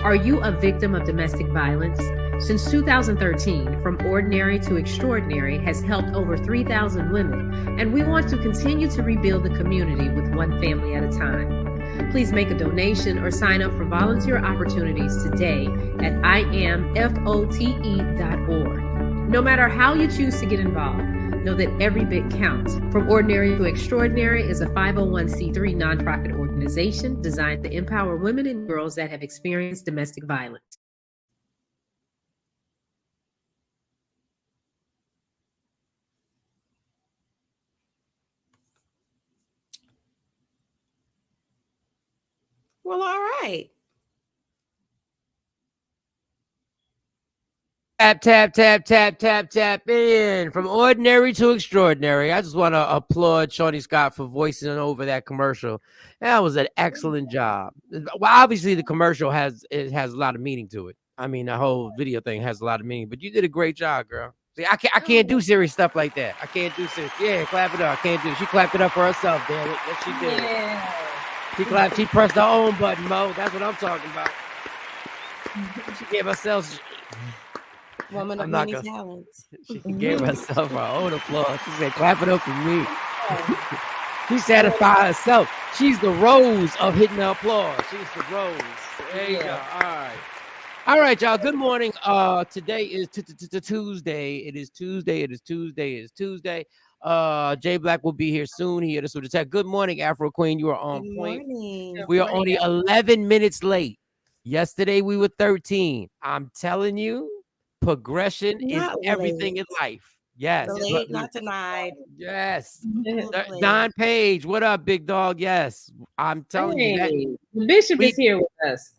Are you a victim of domestic violence? Since 2013, From Ordinary to Extraordinary has helped over 3,000 women, and we want to continue to rebuild the community with one family at a time. Please make a donation or sign up for volunteer opportunities today at IamFote.org. No matter how you choose to get involved, know that every bit counts. From Ordinary to Extraordinary is a 501c3 nonprofit organization designed to empower women and girls that have experienced domestic violence. Well, all right. Tap in. From Ordinary to Extraordinary. I just want to applaud Shawnee Scott for voicing over that commercial. That was an excellent job. Well, obviously the commercial has a lot of meaning to it. I mean, the whole video thing has a lot of meaning, but you did a great job, girl. See, I can't do serious stuff like that. I can't do serious. Yeah, clap it up. I can't do it. She clapped it up for herself, damn it. Yes, she did. Yeah. She clapped. She pressed her own button, Mo. That's what I'm talking about. She gave herself. Woman of many talents. She gave herself her own applause. She said, clap it up for me. She satisfied herself. She's the rose of hitting the applause. She's the rose. There you go. All right, y'all. Good morning. Today is Tuesday. It is Tuesday. Jay Black will be here soon. He hit us with a text. Good morning, Afro Queen. You are on point. We are only 11 minutes late. Yesterday, we were 13. I'm telling you. Progression is everything in life. Yes. Delayed, not denied. Yes. Don Page, what up, big dog? Yes. I'm telling you that. The Bishop is here with us.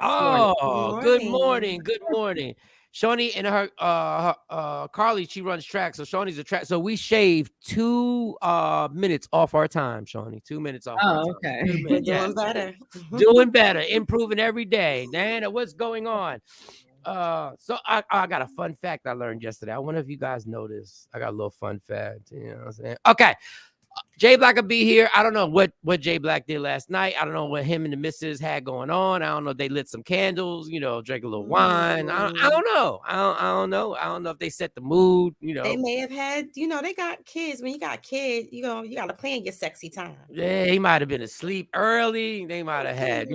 Oh, good morning. Good morning. Shawnee and her Carly, she runs track. So Shawnee's a track. So we shaved 2 minutes off our time, Shawnee. 2 minutes off. Oh, okay. We're doing better. Doing better, improving every day. Nana, what's going on? So I got a fun fact I learned yesterday. I wonder if you guys know this. I got a little fun fact. You know what I'm saying? Okay. Jay Black will be here. I don't know what Jay Black did last night. I don't know what him and the missus had going on. I don't know if they lit some candles, drank a little wine. I don't know. I don't know. I don't know if they set the mood, They may have had, they got kids. When you got kids, you got to plan your sexy time. Yeah, he might have been asleep early. They might have had,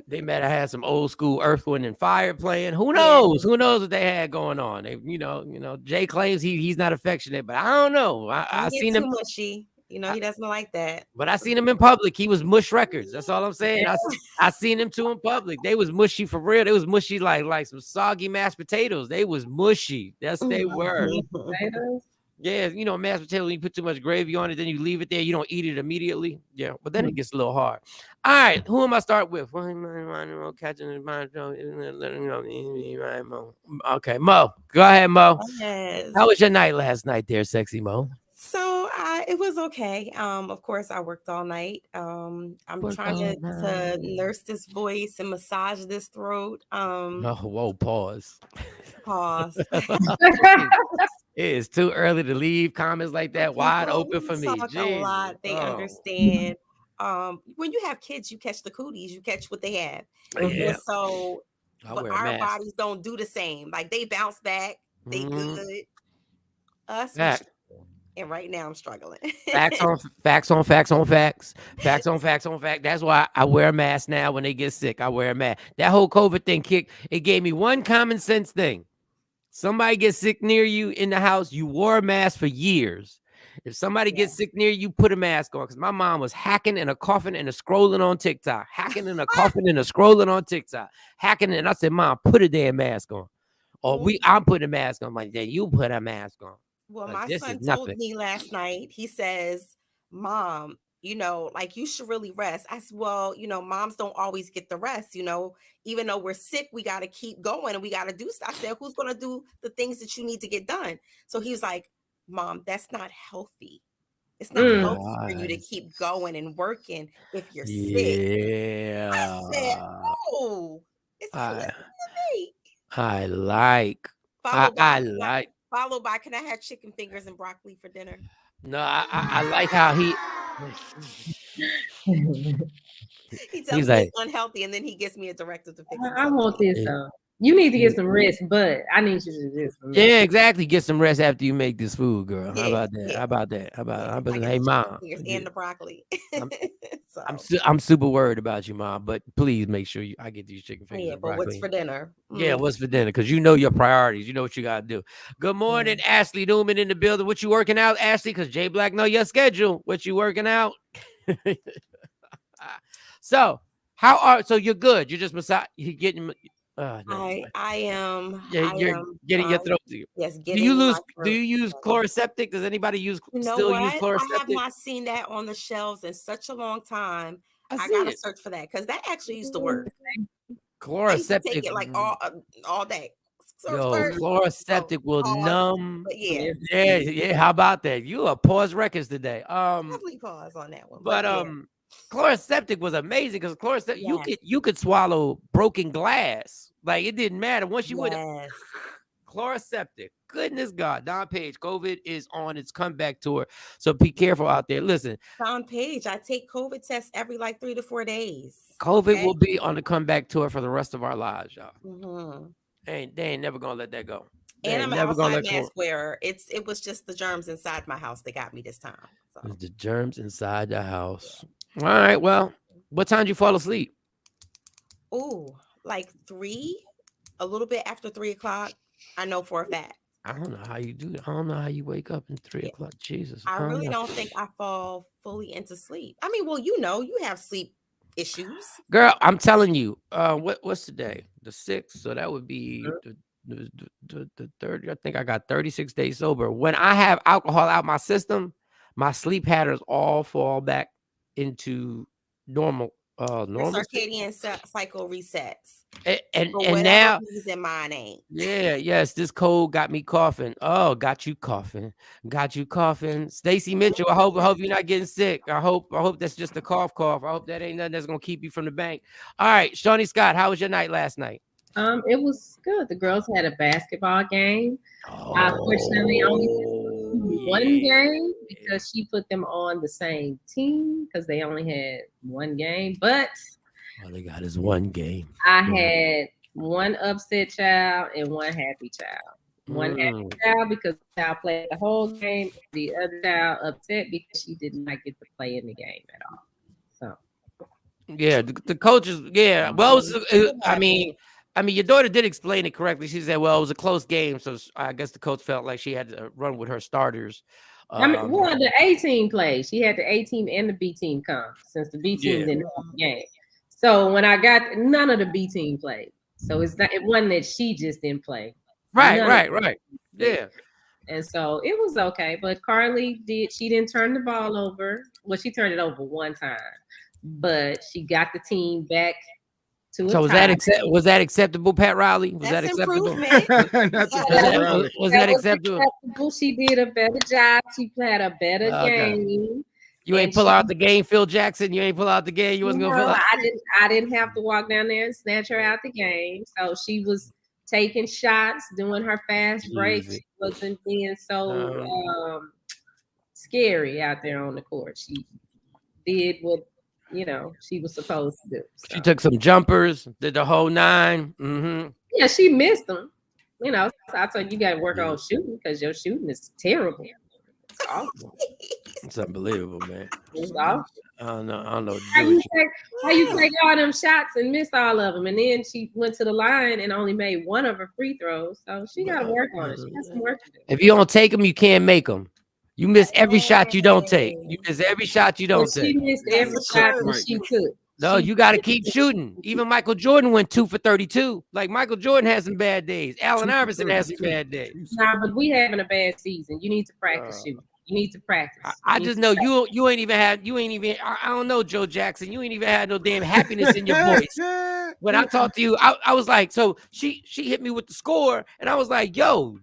they might have had some old school Earth, Wind, and Fire playing. Who knows? Who knows what they had going on? They, Jay claims he's not affectionate, but I don't know. I seen him mushy. He doesn't like that. But I seen him in public. He was mush records. That's all I'm saying. I seen him too in public. They was mushy for real. They was mushy like some soggy mashed potatoes. They was mushy. Yes, they were. Potatoes? Yeah, mashed potatoes, you put too much gravy on it, then you leave it there. You don't eat it immediately. Yeah, but then it gets a little hard. All right, who am I start with? Okay, Mo. Go ahead, Mo. Yes. How was your night last night there, sexy Mo? So it was okay. Of course, I worked all night. I'm trying to nurse this voice and massage this throat. Whoa, pause. It is too early to leave comments like that wide open for me. Talk a lot. They understand. When you have kids, you catch the cooties. You catch what they have. Yeah. So, but our bodies don't do the same. Like they bounce back. They good. Us. And right now I'm struggling. Facts on facts. That's why I wear a mask now when they get sick. I wear a mask. That whole COVID thing it gave me one common sense thing. Somebody gets sick near you in the house, you wore a mask for years. If somebody gets sick near you, put a mask on. Because my mom was hacking and a coughing and a scrolling on TikTok. Hacking and a coughing and a scrolling on TikTok. Hacking and I said, Mom, put a damn mask on. Or I'm putting a mask on. I'm like, then you put a mask on. Well, my son told me last night, he says, Mom, like you should really rest. I said, well, moms don't always get the rest, even though we're sick, we got to keep going and we got to do stuff. I said, who's going to do the things that you need to get done? So he was like, Mom, that's not healthy. It's not healthy for you to keep going and working if you're sick. Yeah. I said, oh, it's I like. Followed by, can I have chicken fingers and broccoli for dinner? No, I like how he. He tells me it's unhealthy, and then he gets me a directive to fix it. I want this. You need to get some rest, but I need you to do this for me. Yeah, exactly. Get some rest after you make this food, girl. How about that? How about that? Hey, mom. And the broccoli. I'm super worried about you, mom. But please make sure I get these chicken fingers. Yeah, but what's for dinner? Yeah, what's for dinner? Because you know your priorities. You know what you gotta do. Good morning, Ashley Newman in the building. What you working out, Ashley? Because Jay Black know your schedule. What you working out? So you're good. You're just you getting. I am. Yeah, you're getting your throat. Yes. Do you use chloroseptic? Does anybody use chloroseptic? I have not seen that on the shelves in such a long time. I gotta search for that because that actually used to work. Chloroseptic. Take it like all day. Chloroseptic will numb. Yeah. How about that? You are pause records today. Probably pause on that one. But chloroseptic was amazing because chloroseptic you could swallow broken glass. Like it didn't matter once you would. Chloroseptic. Goodness God, Don Page. COVID is on its comeback tour, so be careful out there. Listen, Don Page. I take COVID tests every 3 to 4 days. COVID will be on the comeback tour for the rest of our lives, y'all. Mm-hmm. They ain't never gonna let that go. And I'm an outside mask wearer. It was just the germs inside my house that got me this time. So. The germs inside the house. All right. Well, what time did you fall asleep? Oh, 3, a little bit after 3 o'clock. I know for a fact. I don't know how you do it. I don't know how you wake up at 3 o'clock. Jesus. I really don't think I fall fully into sleep. I mean, well, you have sleep issues. Girl, I'm telling you, what's today? The 6th. So that would be the 30. I think I got 36 days sober. When I have alcohol out my system, my sleep patterns all fall back into normal. Circadian cycle resets. And now reason mine ain't. Yes, this cold got me coughing. Oh, got you coughing. Stacey Mitchell, I hope you're not getting sick. I hope that's just a cough. I hope that ain't nothing that's gonna keep you from the bank. All right, Shawnee Scott, how was your night last night? It was good. The girls had a basketball game. Fortunately, only one game because she put them on the same team because they only had one game. But all they got is one game. I had one upset child and one happy child. One happy child because the child played the whole game. The other child upset because she did not get to play in the game at all. So yeah, the coaches. Yeah, well, I mean, your daughter did explain it correctly. She said, well, it was a close game. So I guess the coach felt like she had to run with her starters. The A team played. She had the A team and the B team come since the B team didn't have the game. So when I got none of the B team played. So it wasn't that she just didn't play. Right. Yeah. And so it was okay. But Carly she didn't turn the ball over. Well, she turned it over one time. But she got the team back. So was that acceptable, Pat Riley? Was that acceptable? Was that acceptable? She did a better job. She played a better game. You ain't pull out the game, Phil Jackson. You ain't pull out the game. You wasn't gonna pull out. I didn't have to walk down there and snatch her out the game. So she was taking shots, doing her fast breaks. She wasn't being so scary out there on the court. She did what she was supposed to do. So. She took some jumpers, did the whole 9. Mm-hmm. Yeah, she missed them. So I told you got to work on shooting because your shooting is terrible. It's awful. It's unbelievable, man. It's awful. I don't know. How you take all them shots and miss all of them, and then she went to the line and only made one of her free throws. So she got to work on it. She has some work to do. If you don't take them, you can't make them. You miss every shot you don't take. You miss every shot you don't take. She missed every shot that she could. No, you got to keep shooting. Even Michael Jordan went 2 for 32. Like Michael Jordan has some bad days. Allen Iverson has some bad days. Nah, but we having a bad season. You need to practice shooting. You need to practice. I just know you ain't even I don't know, Joe Jackson. You ain't even had no damn happiness in your voice. When I talked to you, I was like, so she hit me with the score, and I was like, yo,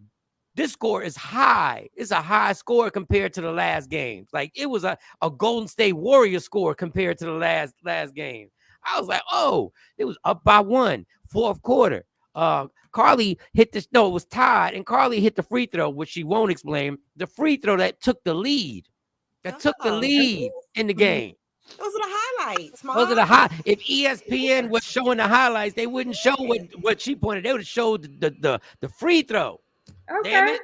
this score is high. It's a high score compared to the last games. Like it was a Golden State Warrior score compared to the last game. I was like, oh, it was up by 1, fourth quarter. Carly hit it was tied, and Carly hit the free throw, which she won't explain. The free throw that took the lead. In the game. Those are the highlights, Mom. Those are the if ESPN was showing the highlights, they wouldn't show what she pointed. They would have showed the free throw. Okay. Damn it.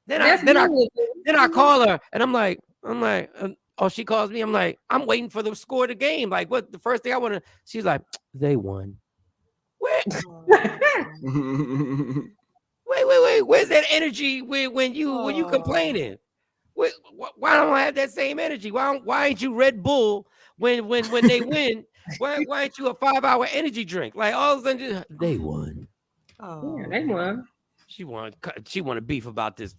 Then I call her and I'm like, oh, she calls me. I'm like, I'm waiting for the score of the game. Like, what the first thing I want to, she's like, they won. Wait. Wait. Where's that energy when you complaining? Why don't I have that same energy? Why ain't you Red Bull when they win? Why ain't you a 5-hour energy drink? Like all of a sudden, they won. Oh, yeah, they won. She want to beef about this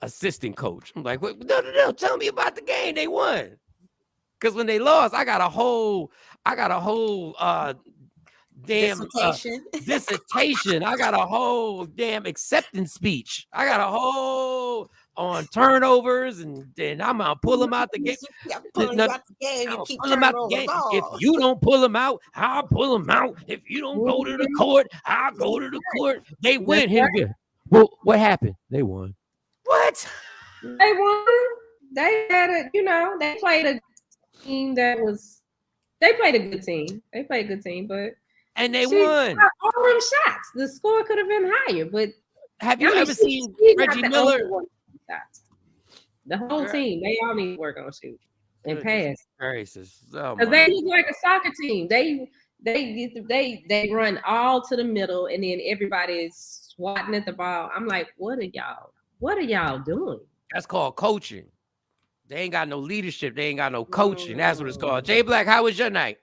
assistant coach. I'm like, no, tell me about the game. They won. Because when they lost, I got a whole damn dissertation. I got a whole damn acceptance speech. I got a whole on turnovers, and then I'm gonna pull them out the game. Pull them out the game. You keep turning over the ball. If you don't pull them out, I'll pull them out. If you don't go to the court, I'll go to the court. They win here. Well, what happened? They won. What? They won. They had a, they played a team they played a good team. They played a good team, but and they won. All them shots. The score could have been higher, but have you ever seen Reggie Miller? The whole team, they all need to work on shoot and pass. Because they look like a soccer team. They run all to the middle, and then everybody is swatting at the ball. I'm like, what are y'all doing? That's called coaching. They ain't got no leadership. They ain't got no coaching. That's what it's called. Jay Black, how was your night?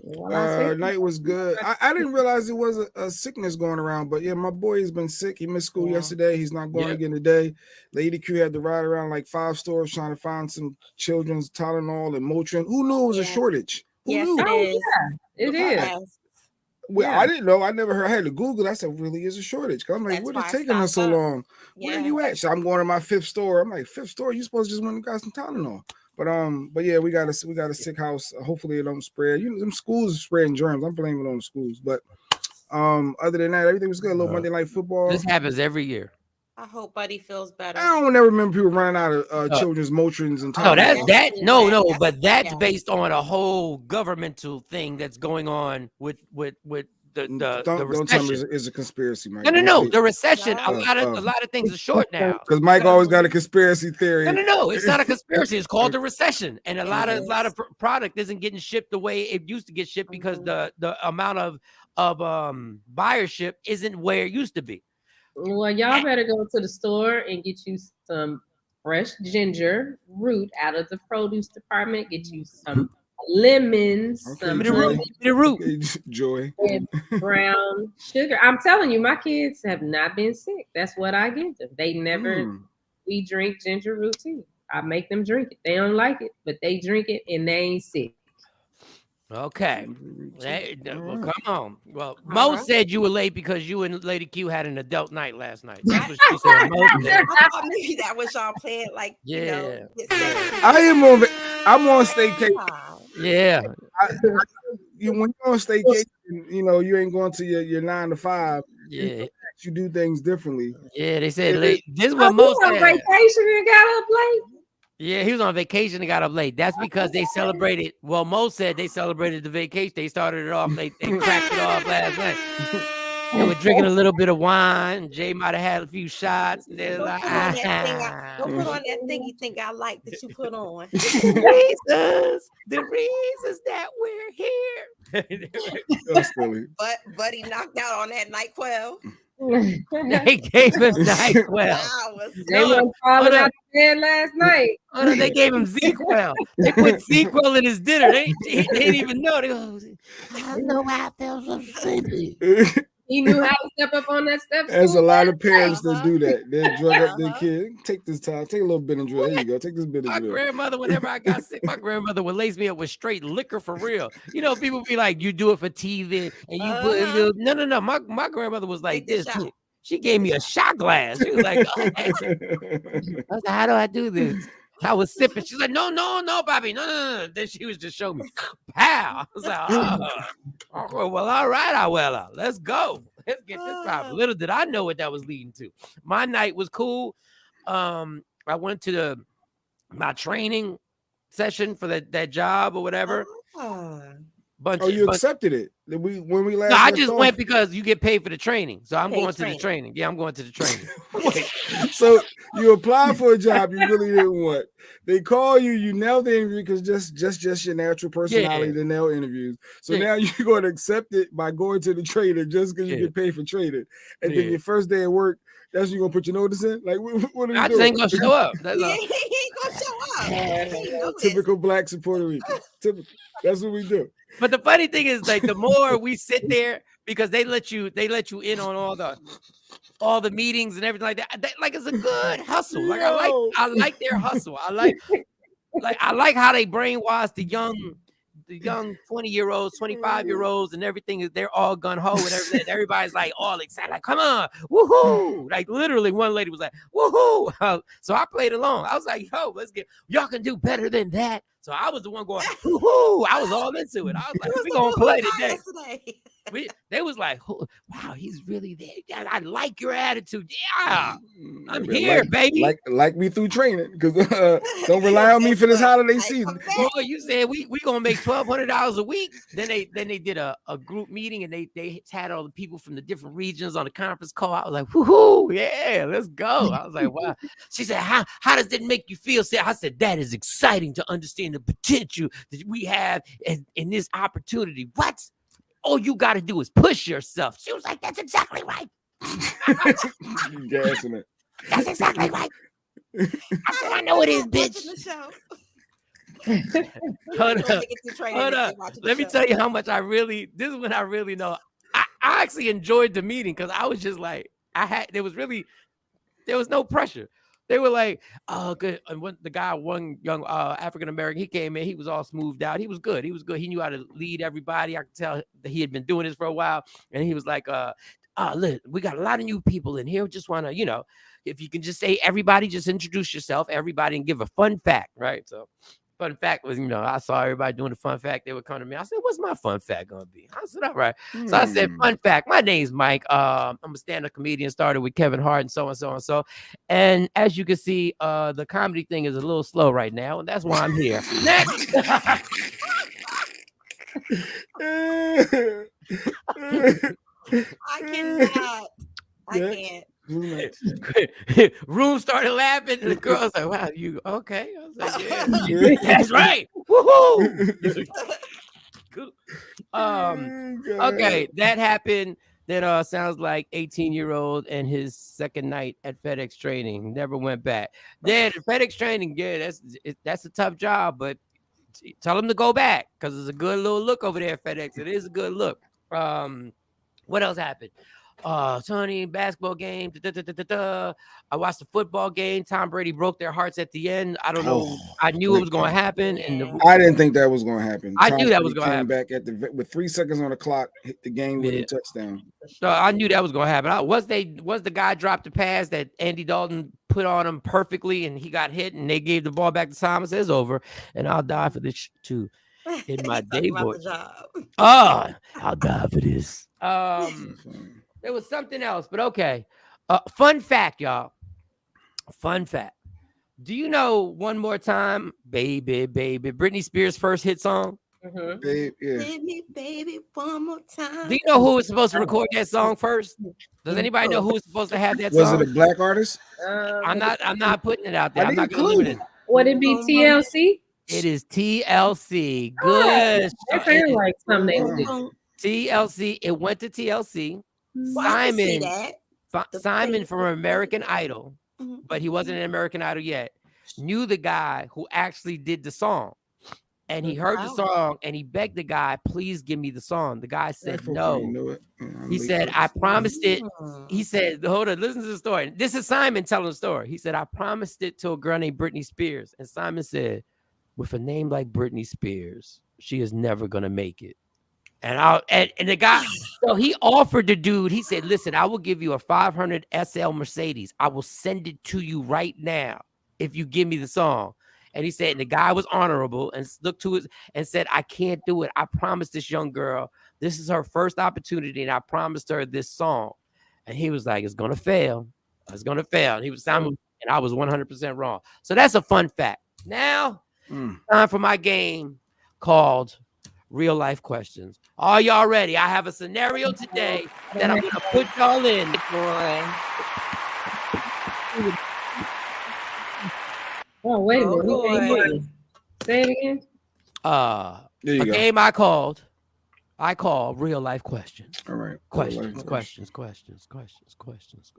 Night was good. I didn't realize it was a sickness going around, but yeah, my boy has been sick. He missed school yesterday. He's not going again today. Lady Q had to ride around like 5 stores trying to find some children's Tylenol and Motrin. Who knew it was a shortage? Who knew? It is. Well, I didn't know. I never heard. I had to Google. I said, really is a shortage. I'm like, what is taking us so long? Where are you at? So I'm going to my 5th store. I'm like, 5th store? You supposed to just went and got some Tylenol. But yeah, we got a sick house. Hopefully it don't spread. Them schools are spreading germs. I'm blaming it on the schools. But other than that, everything was good. A little Monday Night Football. This happens every year. I hope Buddy feels better. I don't ever remember people running out of children's Motrins and Tylenol. But that's based on a whole governmental thing that's going on with the recession. Don't tell me it's a conspiracy, Mike. No. The recession. A lot of things are short now. Because Mike always got a conspiracy theory. No. It's not a conspiracy. It's called the recession, and a lot of product isn't getting shipped the way it used to get shipped because the amount of buyership isn't where it used to be. Well, y'all better go to the store and get you some fresh ginger root out of the produce department. Get you some lemons, some root, Joy, and brown sugar. I'm telling you, my kids have not been sick. That's what I give them. They never. We drink ginger root tea. I make them drink it. They don't like it, but they drink it and they ain't sick. Okay. Well, come on. Well, Mo said you were late because you and Lady Q had an adult night last night. That's what she said. I thought maybe that was y'all playing I'm on staycation. Yeah. When you're on staycation, you ain't going to your 9 to 5. Yeah. You do things differently. Yeah, they said this is what Mo said. On vacation and got up late. Yeah, he was on vacation and got up late. That's because they celebrated. Well, Mo said they celebrated the vacation. They started it off late. They cracked it off last night. They were drinking a little bit of wine. Jay might have had a few shots. And they're like, don't put on that thing you think I like that you put on. The reasons that we're here. That's silly. But Buddy knocked out on that NyQuil. They gave him NyQuil. They were falling out of bed last night. Oh, no, they gave him ZQL. They put ZQL in his dinner. They didn't even know. They go, I know I felt so sleepy. He knew how to step up on that step. There's a lot of parents that do that. They drug up their kid. Take this time. Take a little Benadryl. There you go. Take this Benadryl. My grandmother, whenever I got sick, my grandmother would lace me up with straight liquor for real. People be like, you do it for TV and you put a little. No. My grandmother was like this. She gave me a shot glass. She was like, I was like, how do I do this? I was sipping. She's like, no, Bobby, no. Then she was just showing me, pow. I was like, well, all right, Abuela, let's go. Let's get this problem. Little did I know what that was leading to. My night was cool. I went to my training session for that job or whatever. You accepted it when we last. No, I just went because you get paid for the training. So I'm going to the training. Yeah, I'm going to the training. So you apply for a job you really didn't want. They call you, you nail the interview because just your natural personality to nail interviews. So now you're going to accept it by going to the training just because you get paid for training. And then your first day at work, that's when you're gonna put your notice in? Like, what are you doing? I just ain't gonna show up. He ain't gonna show up. Typical blacks in Puerto Rico. Typical. That's what we do. But the funny thing is, like, the more we sit there, because they let you in on all the meetings and everything like that. Like, it's a good hustle. Like, I like their hustle. I like how they brainwash the young 20-year-olds, 25-year-olds, and everything. They're all gun ho and everything. Everybody's like all excited, like, come on, woohoo! Like, literally, one lady was like, woohoo! So I played along. I was like, yo, let's get, y'all can do better than that. So I was the one going, woohoo! I was all into it. I was like, we gonna play today. They was like, oh, wow, he's really there. I like your attitude. Yeah, I'm here, baby. Like me through training, because don't rely on me for this holiday season. Boy, you said we gonna make $1,200 a week. Then they did a group meeting and they had all the people from the different regions on the conference call. I was like, woohoo, yeah, let's go. I was like, wow. She said, how does it make you feel? I said, that is exciting to understand the potential that we have in this opportunity. What? All you got to do is push yourself. She was like, that's exactly right. Gassing it. That's exactly right. I said, I know it is, bitch. Hold up. Let me tell you how much this is when I really know. I actually enjoyed the meeting because I was just like, there was no pressure. They were like, oh, good. And when the guy, one young African-American, he came in, he was all smoothed out. He was good. He He knew how to lead everybody. I could tell that he had been doing this for a while. And he was like, look, we got a lot of new people in here. We just want to, if you can just say everybody, just introduce yourself, everybody, and give a fun fact, right? So fun fact was, I saw everybody doing the fun fact. They would come to me. I said, what's my fun fact going to be? I said, all right. So I said, fun fact, my name's Mike. I'm a stand-up comedian, started with Kevin Hart and so and so and so. And as you can see, the comedy thing is a little slow right now. And that's why I'm here. Next. I cannot. I can't. Room started laughing, and the girl was like, wow, you okay? I was like, yeah. That's right. Woohoo! Okay, that happened. That sounds like 18-year-old and his second night at FedEx training. Never went back. Then FedEx training, that's a tough job, but tell him to go back because it's a good little look over there at FedEx. It is a good look. What else happened? Tony, basketball game. I watched the football game. Tom Brady broke their hearts at the end. I don't know. I knew it was going to happen, and I didn't think that was going to happen. I knew that was going to happen. Back with 3 seconds on the clock, hit the game with a touchdown. So I knew that was going to happen. Was the guy dropped the pass that Andy Dalton put on him perfectly, and he got hit, and they gave the ball back to Thomas? It's over, and I'll die for this too. In my day voice. I'll die for this. There was something else, but okay. Fun fact, y'all. Fun fact. Do you know One More Time, Baby, Baby, Britney Spears' first hit song? Mm-hmm. Baby, one more time. Do you know who was supposed to record that song first? Does anybody know who was supposed to have that Was song? it a black artist? I'm not putting it out there. I'm not going to limit it. Would it be TLC? It is TLC. Good. That sounds like something they would do. TLC. It went to TLC. Simon from American Idol, but he wasn't an American Idol yet, knew the guy who actually did the song. And he heard the song and he begged the guy, please give me the song. The guy said no. He said, I promised it. He said, hold on, listen to the story. This is Simon telling the story. He said, I promised it to a girl named Britney Spears. And Simon said, with a name like Britney Spears, she is never going to make it. And the guy, so he offered the dude, he said, listen, I will give you a 500 SL Mercedes. I will send it to you right now if you give me the song. And he said, and the guy was honorable and looked to it and said, I can't do it. I promised this young girl, this is her first opportunity, and I promised her this song. And he was like, it's going to fail. It's going to fail. And he was Simon, and I was 100% wrong. So that's a fun fact. Now, Time for my game called Real Life Questions. Are y'all ready? I have a scenario today that I'm going to put y'all in. Oh, wait a minute. Say it again. A game I called Real Life Questions. All right. Questions.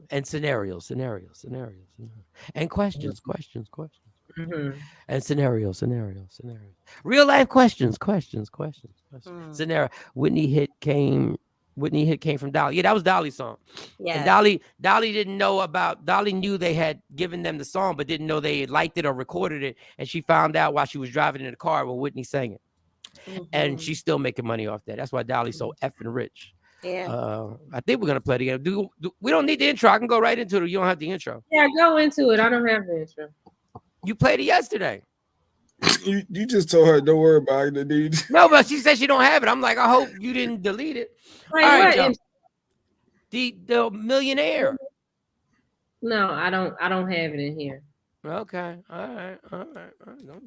And scenarios. And questions. Mm-hmm. And scenarios. Real life questions. Scenario. Whitney hit came from Dolly. Yeah, that was Dolly's song. Yeah. And Dolly didn't know about. Dolly knew they had given them the song, but didn't know they had liked it or recorded it. And she found out while she was driving in the car when Whitney sang it. Mm-hmm. And she's still making money off that. That's why Dolly's so effing rich. Yeah. I think we're gonna play the game. We don't need the intro. I can go right into it. You don't have the intro. Yeah, go into it. I don't have the intro. You played it yesterday. You just told her don't worry about it, dude. No, but she said she don't have it. I'm like, I hope you didn't delete it. All right, the millionaire. No, I don't have it in here. Okay. All right.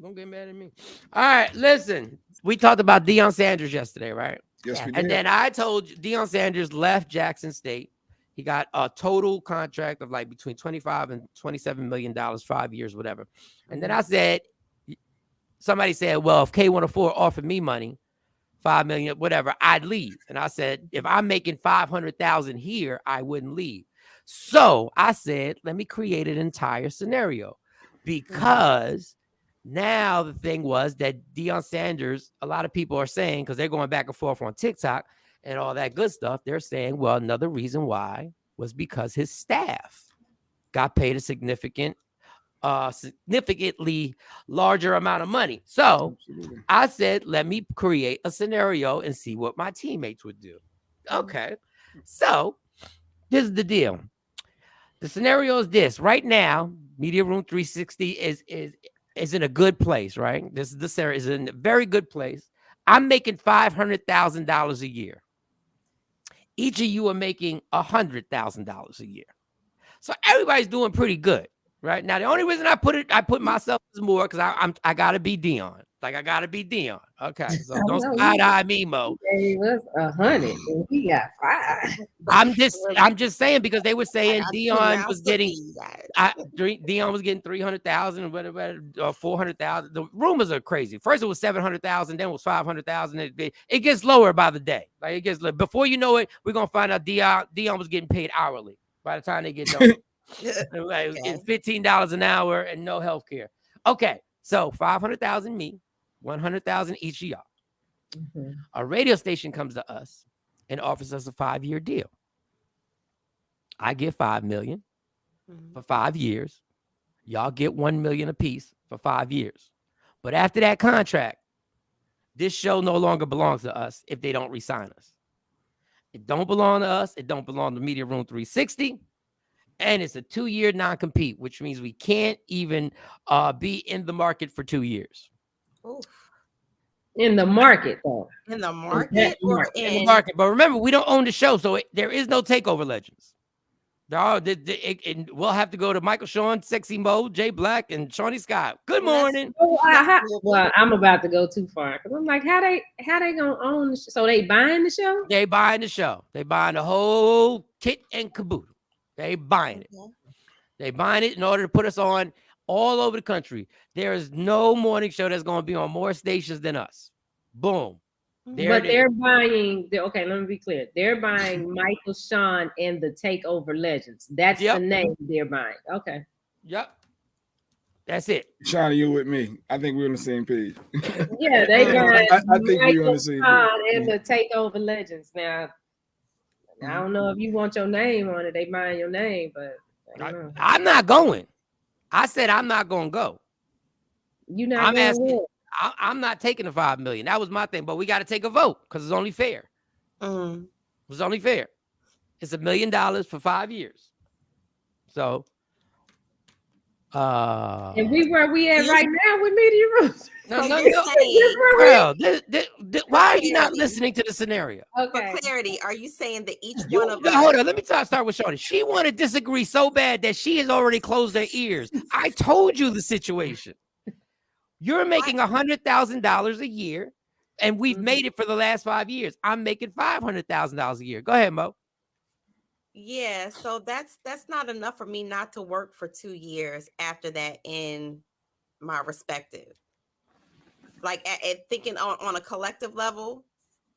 Don't get mad at me. All right, listen. We talked about Deion Sanders yesterday, right? Yes, we did. And then I told you Deion Sanders left Jackson State. He got a total contract of like between $25 and $27 million, 5 years, whatever. And then I said, somebody said, well, if K104 offered me money, $5 million, whatever, I'd leave. And I said, if I'm making $500,000 here, I wouldn't leave. So I said, let me create an entire scenario, because now the thing was that Deion Sanders, a lot of people are saying, because they're going back and forth on TikTok and all that good stuff, they're saying, well, another reason why was because his staff got paid a significantly larger amount of money. So I said, let me create a scenario and see what my teammates would do. Okay. So this is the deal. The scenario is this. Right now, Media Room 360 is in a good place, right? This is the scenario is in a very good place. I'm making $500,000 a year. Each of you are making $100,000 a year. So everybody's doing pretty good. Right now, the only reason I put myself as more because I gotta be Deion. Like I gotta be Deion. Okay, so don't side-eye me, Mo. He was 100 and he got 5. I'm just saying because they were saying Deion was getting $300,000 or whatever, or $400,000. The rumors are crazy. First it was $700,000, then it was $500,000. It gets lower by the day. Like it gets before you know it, we're gonna find out Deion was getting paid hourly by the time they get done. Like, it's $15 an hour and no health care. Okay, so $500,000 me, $100,000 each of y'all. Mm-hmm. A radio station comes to us and offers us a 5-year deal. I get $5 million for 5 years. Y'all get $1 million apiece for 5 years. But after that contract, this show no longer belongs to us if they don't re-sign us. It don't belong to us. It don't belong to Media Room 360. And it's a 2-year non-compete, which means we can't even be in the market for 2 years. Oof. In the market, though. In the market? In the market. But remember, we don't own the show, so there is no Takeover Legends. We'll have to go to Michael Shawn, Sexy Mo, Jay Black, and Shawnee Scott. Good morning. Well, I'm about to go too far because I'm like, how they gonna own the show? So they buying the show? They buying the show. They buying the whole kit and caboodle. They buying it. They buying it in order to put us on all over the country. There is no morning show that's going to be on more stations than us. Boom. They're buying. Okay, let me be clear. They're buying Michael Shawn and the Takeover Legends. That's the name they're buying. Okay. Yep. That's it. Shawn, you with me? I think we're on the same page. Yeah, they buying I think we're on the same page. And the Takeover Legends. Now, I don't know if you want your name on it. They buying your name, but I'm not going. I said I'm not going to go. You're not going. I'm not taking the $5 million. That was my thing, but we got to take a vote because it's only fair. It's only fair. It's $1 million for 5 years. So, and where we at right now with Media Rooms. No. Girl, why are you not listening to the scenario? Okay. For clarity, are you saying that each one of us? Hold on, let me start with Shawnee. She want to disagree so bad that she has already closed her ears. I told you the situation. You're making $100,000 a year, and we've made it for the last 5 years. I'm making $500,000 a year. Go ahead, Mo. Yeah, so that's not enough for me not to work for 2 years after that in my respective. Like at thinking on a collective level.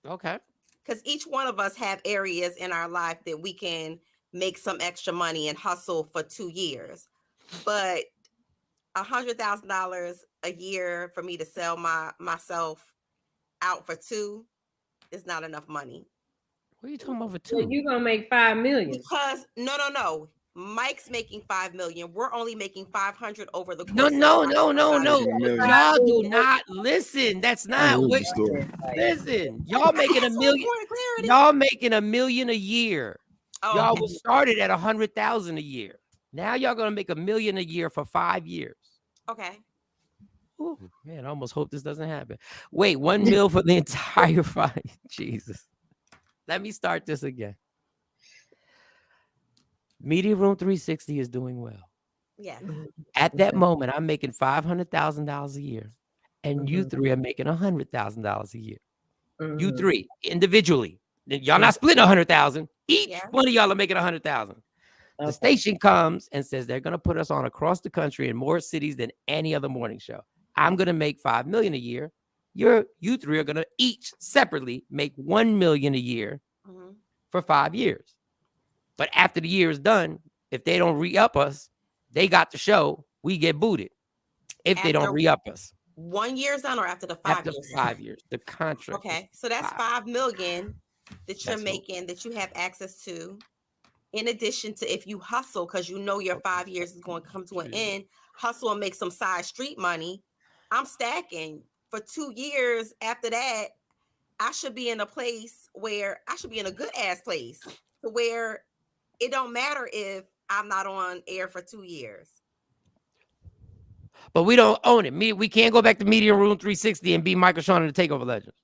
Okay. Because each one of us have areas in our life that we can make some extra money and hustle for 2 years. But $100,000 a year for me to sell myself out for 2 is not enough money. What are you talking about for 2? Well, you gonna make $5 million. Because no. Mike's making $5 million. We're only making 500 over the No. course. Y'all do not listen. That's not what. Listen, y'all making $1 million. Y'all making $1 million a year. Oh, y'all was started at 100,000 a year. Now y'all gonna make $1 million a year for 5 years. Okay. Ooh, man, I almost hope this doesn't happen. Wait, 1 mil for the entire 5. Jesus. Let me start this again. Media Room 360 is doing well. Yeah. At that moment, I'm making $500,000 a year, and you three are making $100,000 a year. You three individually. Y'all not splitting 100,000. Each one of y'all are making 100,000. The station comes and says they're going to put us on across the country in more cities than any other morning show. I'm going to make $5 million a year. You three are going to each separately make $1 million a year for 5 years. But after the year is done, if they don't re-up us, they got the show. We get booted. If they don't re-up us. 1 year's done or after the 5 years? After 5 years. The contract. Okay. So that's $5 million that you're making that you have access to. In addition to if you hustle, because you know your 5 years is going to come to an end, hustle and make some side street money. I'm stacking for 2 years. After that, I should be in a place where I should be in a good ass place to where it don't matter if I'm not on air for 2 years. But we don't own it. We can't go back to Media Room 360 and be Michael Shawn and the Takeover Legends.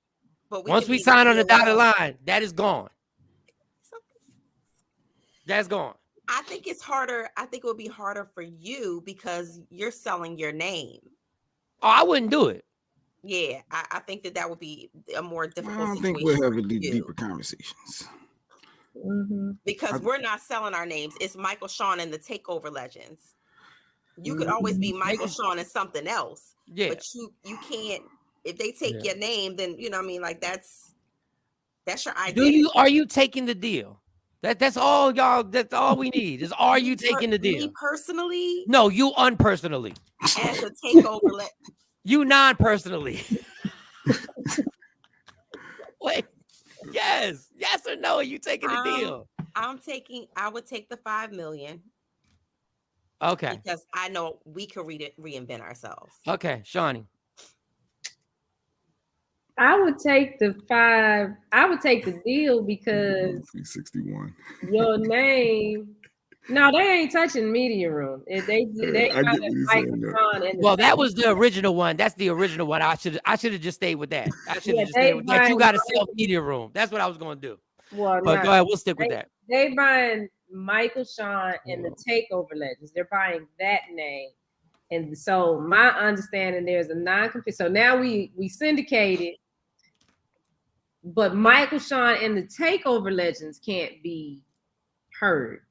But once we sign on the dotted line, that is gone. That's gone. I think it's harder. I think it would be harder for you because you're selling your name. Oh, I wouldn't do it. Yeah, I think that would be a more difficult situation. I don't think we'll have deeper conversations. Because we're not selling our names. It's Michael Shawn and the Takeover Legends. You could always be Michael Shawn and something else. Yeah. But you can't, if they take your name, then you know what I mean, like that's your identity. Are you taking the deal? That's all y'all. That's all we need. Is are you taking the deal? Me personally? No, you unpersonally. As a takeover, you non-personally. Wait. Yes or no? Are you taking the deal? I would take the $5 million. Okay. Because I know we could reinvent ourselves. Okay, Shawnee. I would take the deal because 361. Your name. No, they ain't touching Media Room. Well, that was the original one. That's the original one. I should have just stayed with that. I should have just stayed with that. You got to sell Media Room. That's what I was going to do. Well, but go ahead. We'll stick with that. They buying Michael Shawn and the Takeover Legends. They're buying that name. And so my understanding, there's a non-compete. So now we syndicated, but Michael Shawn and the Takeover Legends can't be heard.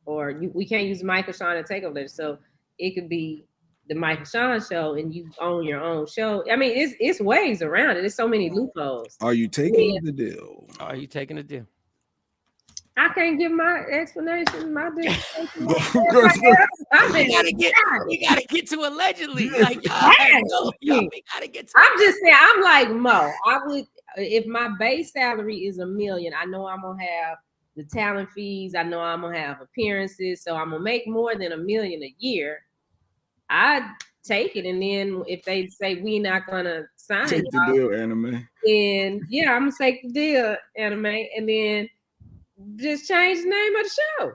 Or we can't use Michael Shawn and Takeover Legends. So it could be the Michael Shawn show and you own your own show. I mean, it's ways around it. There's so many loopholes. Are you taking the deal? Are you taking the deal? I can't give my explanation. My you gotta get to allegedly. Like we gotta get to. I'm just saying. I'm like Mo. I would, if my base salary is $1 million. I know I'm gonna have the talent fees. I know I'm gonna have appearances. So I'm gonna make more than $1 million a year. I'd take it, and then if they say we're not gonna sign, take the deal, Anime. And yeah, I'm gonna take the deal, Anime, and then just change the name of the show.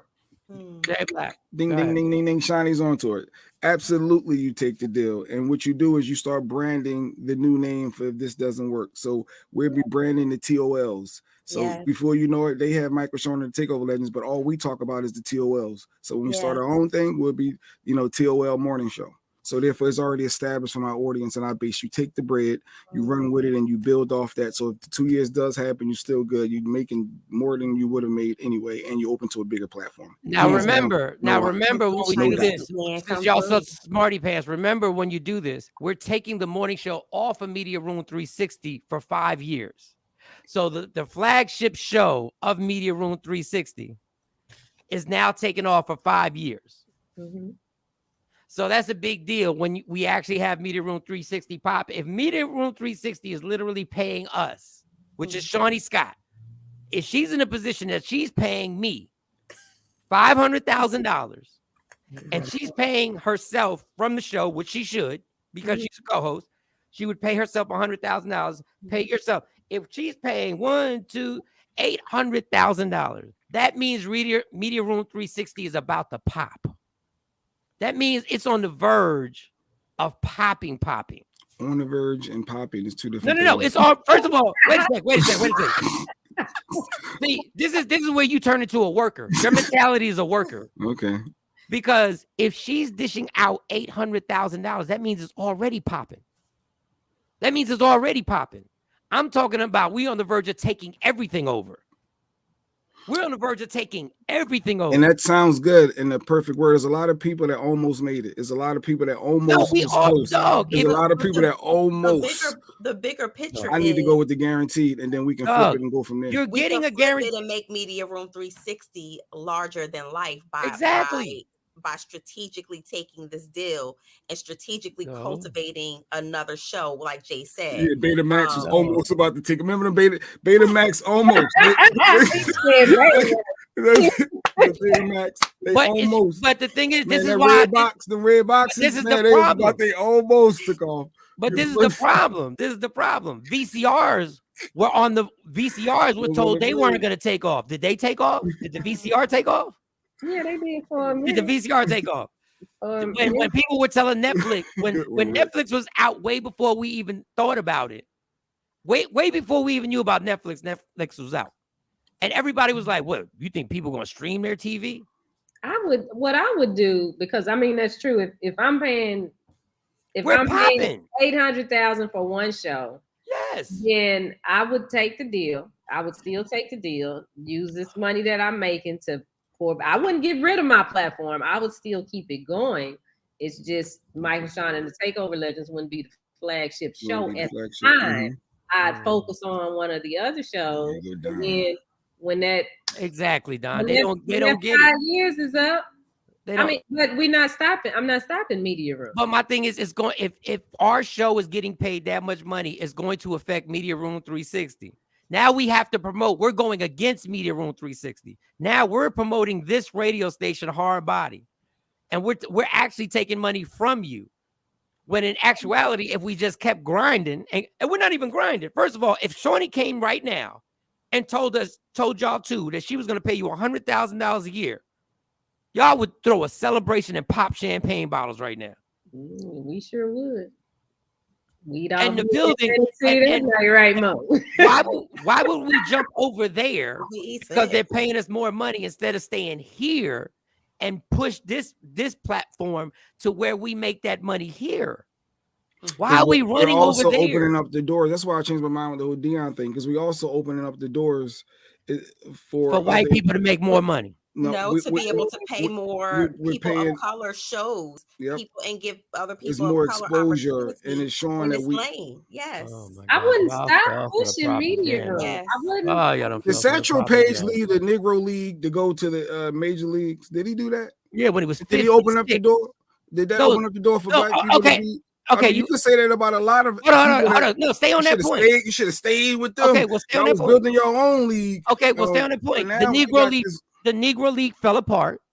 Jay Black. Ding, ding, ding, ding, ding. Shiny's onto it. Absolutely, you take the deal. And what you do is you start branding the new name for if this doesn't work. So we'll be branding the TOLs. So before you know it, they have Michael Shawn and the Takeover Legends, but all we talk about is the TOLs. So when we start our own thing, we'll be, TOL morning show. So therefore, it's already established for my audience and our base. You take the bread, you run with it, and you build off that. So if the 2 years does happen, you're still good. You're making more than you would have made anyway, and you're open to a bigger platform. Now remember when we do this, since y'all such smarty pants, remember when you do this, we're taking the morning show off of Media Room 360 for 5 years. So the flagship show of Media Room 360 is now taken off for 5 years. Mm-hmm. So that's a big deal when we actually have Media Room 360 pop. If Media Room 360 is literally paying us, which is Shawnee Scott, if she's in a position that she's paying me $500,000 and she's paying herself from the show, which she should, because she's a co-host, she would pay herself $100,000. Pay yourself. If she's paying $800,000, that means Media Room 360 is about to pop. That means it's on the verge of popping. On the verge and popping is two different things. No. It's all. First of all, wait a second. See, this is where you turn into a worker. Your mentality is a worker. Okay. Because if she's dishing out $800,000, that means it's already popping. I'm talking about we on the verge of taking everything over. We're on the verge of taking everything over. And that sounds good in the perfect word. There's a lot of people that almost made it. There's a lot of people that almost was close. There's a lot of people that almost. The bigger picture. I need to go with the guaranteed, and then we can flip it and go from there. You're getting a guarantee and make Media Room 360 larger than life by strategically taking this deal and strategically cultivating another show, like Jay said. Yeah, Betamax was almost about to take. Remember the Betamax almost. Betamax, but the thing is, this is why the red boxes. This is the problem. They almost took off. But this is the problem. VCRs were told they weren't going to take off. Did they take off? Did the VCR take off? Yeah, they did for a minute. Did the VCR take off? When people were telling Netflix, when Netflix was out way before we even thought about it, way before we even knew about Netflix was out. And everybody was like, what, you think people are going to stream their TV? What I would do, because I mean, that's true. If I'm paying $800,000 for one show, yes, then I would take the deal. I would still take the deal, use this money that I'm making to I wouldn't get rid of my platform. I would still keep it going. It's just Michael Shawn and the Takeover Legends wouldn't be the flagship show at the time. I'd focus on one of the other shows. And then when that exactly, Don, they don't get 5 years is up. But we're not stopping. I'm not stopping Media Room. But my thing is, it's going if our show is getting paid that much money, it's going to affect Media Room 360. Now we have to promote. We're going against Media Room 360. Now we're promoting this radio station, Hard Body, and we're actually taking money from you. When in actuality, if we just kept grinding, and we're not even grinding. First of all, if Shawnee came right now and told y'all too that she was going to pay you $100,000 a year, y'all would throw a celebration and pop champagne bottles right now. We sure would. And the building, right, Mo. why would we jump over there? Because they're paying us more money instead of staying here and push this platform to where we make that money here. Why are we running over there? Opening up the doors. That's why I changed my mind with the whole Dion thing, because we also opening up the doors for white people to make more money. To be able to pay more people of color shows, people, and give other people it's more exposure, and it's showing that we. Yes, I wouldn't stop pushing Media Room. Yes. I wouldn't. Did Satchel Paige leave the Negro League to go to the major leagues? Did he do that? Yeah, when he was. Did he open up the door? Did that open up the door for black people? Okay, you can say that about a lot of. Hold on. No, stay on that point. You should have stayed with them. Okay, well, stay on that point. Building your own league. Okay, well, stay on that point. The Negro League fell apart.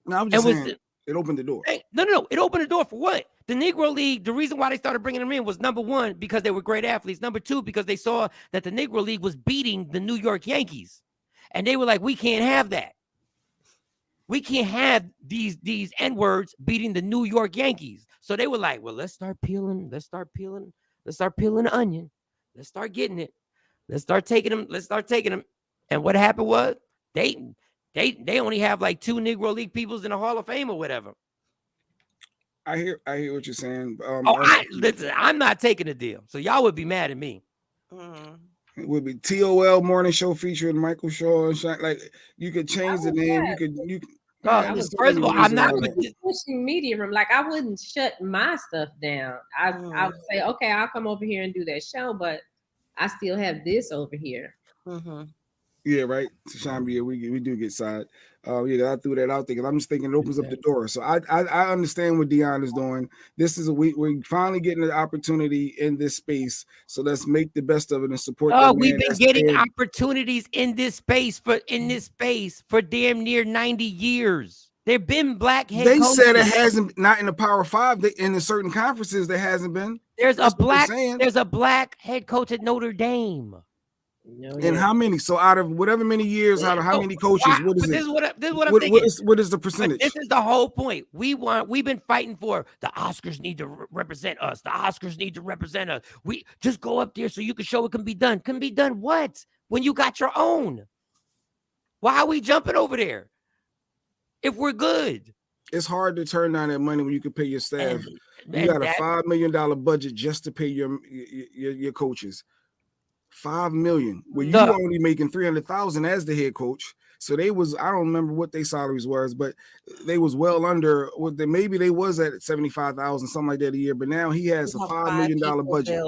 No, I'm just saying it opened the door. No. It opened the door for what? The Negro League, the reason why they started bringing them in was, number one, because they were great athletes. Number two, because they saw that the Negro League was beating the New York Yankees. And they were like, we can't have that. We can't have these N-words beating the New York Yankees. So they were like, well, let's start peeling the onion. Let's start getting it. Let's start taking them. And what happened was they only have like 2 Negro League peoples in the Hall of Fame or whatever. I hear what you're saying. Listen, I'm not taking a deal, so y'all would be mad at me. It would be TOL morning show featuring Michael Shaw and Shine. Like you could change the name. You could. First of all, I'm not pushing media room. Like I wouldn't shut my stuff down. I would say, okay, I'll come over here and do that show, but I still have this over here. Yeah, right. Tashambi, we do get side. I threw that out there because I'm just thinking it opens up the door. So I understand what Dion is doing. This is we're finally getting the opportunity in this space. So let's make the best of it and support. We've been getting opportunities in this space for damn near 90 years. There've been black head coaches. They said it hasn't, not in the Power Five. In certain conferences, there hasn't been. There's a black head coach at Notre Dame. And how many? So out of whatever many years, out of how many coaches? What is it? This is what I'm thinking. What is the percentage? But this is the whole point. We've been fighting for the Oscars need to represent us. The Oscars need to represent us. We just go up there so you can show it can be done. Can be done what? When you got your own. Why are we jumping over there? If we're good. It's hard to turn down that money when you can pay your staff. You got a $5 million budget just to pay your coaches. $5 million. Well, you were only making $300,000 as the head coach. So they was, I don't remember what their salaries was, but they was well under what maybe they was at 75,000, something like that a year. But now he has a $5 million budget.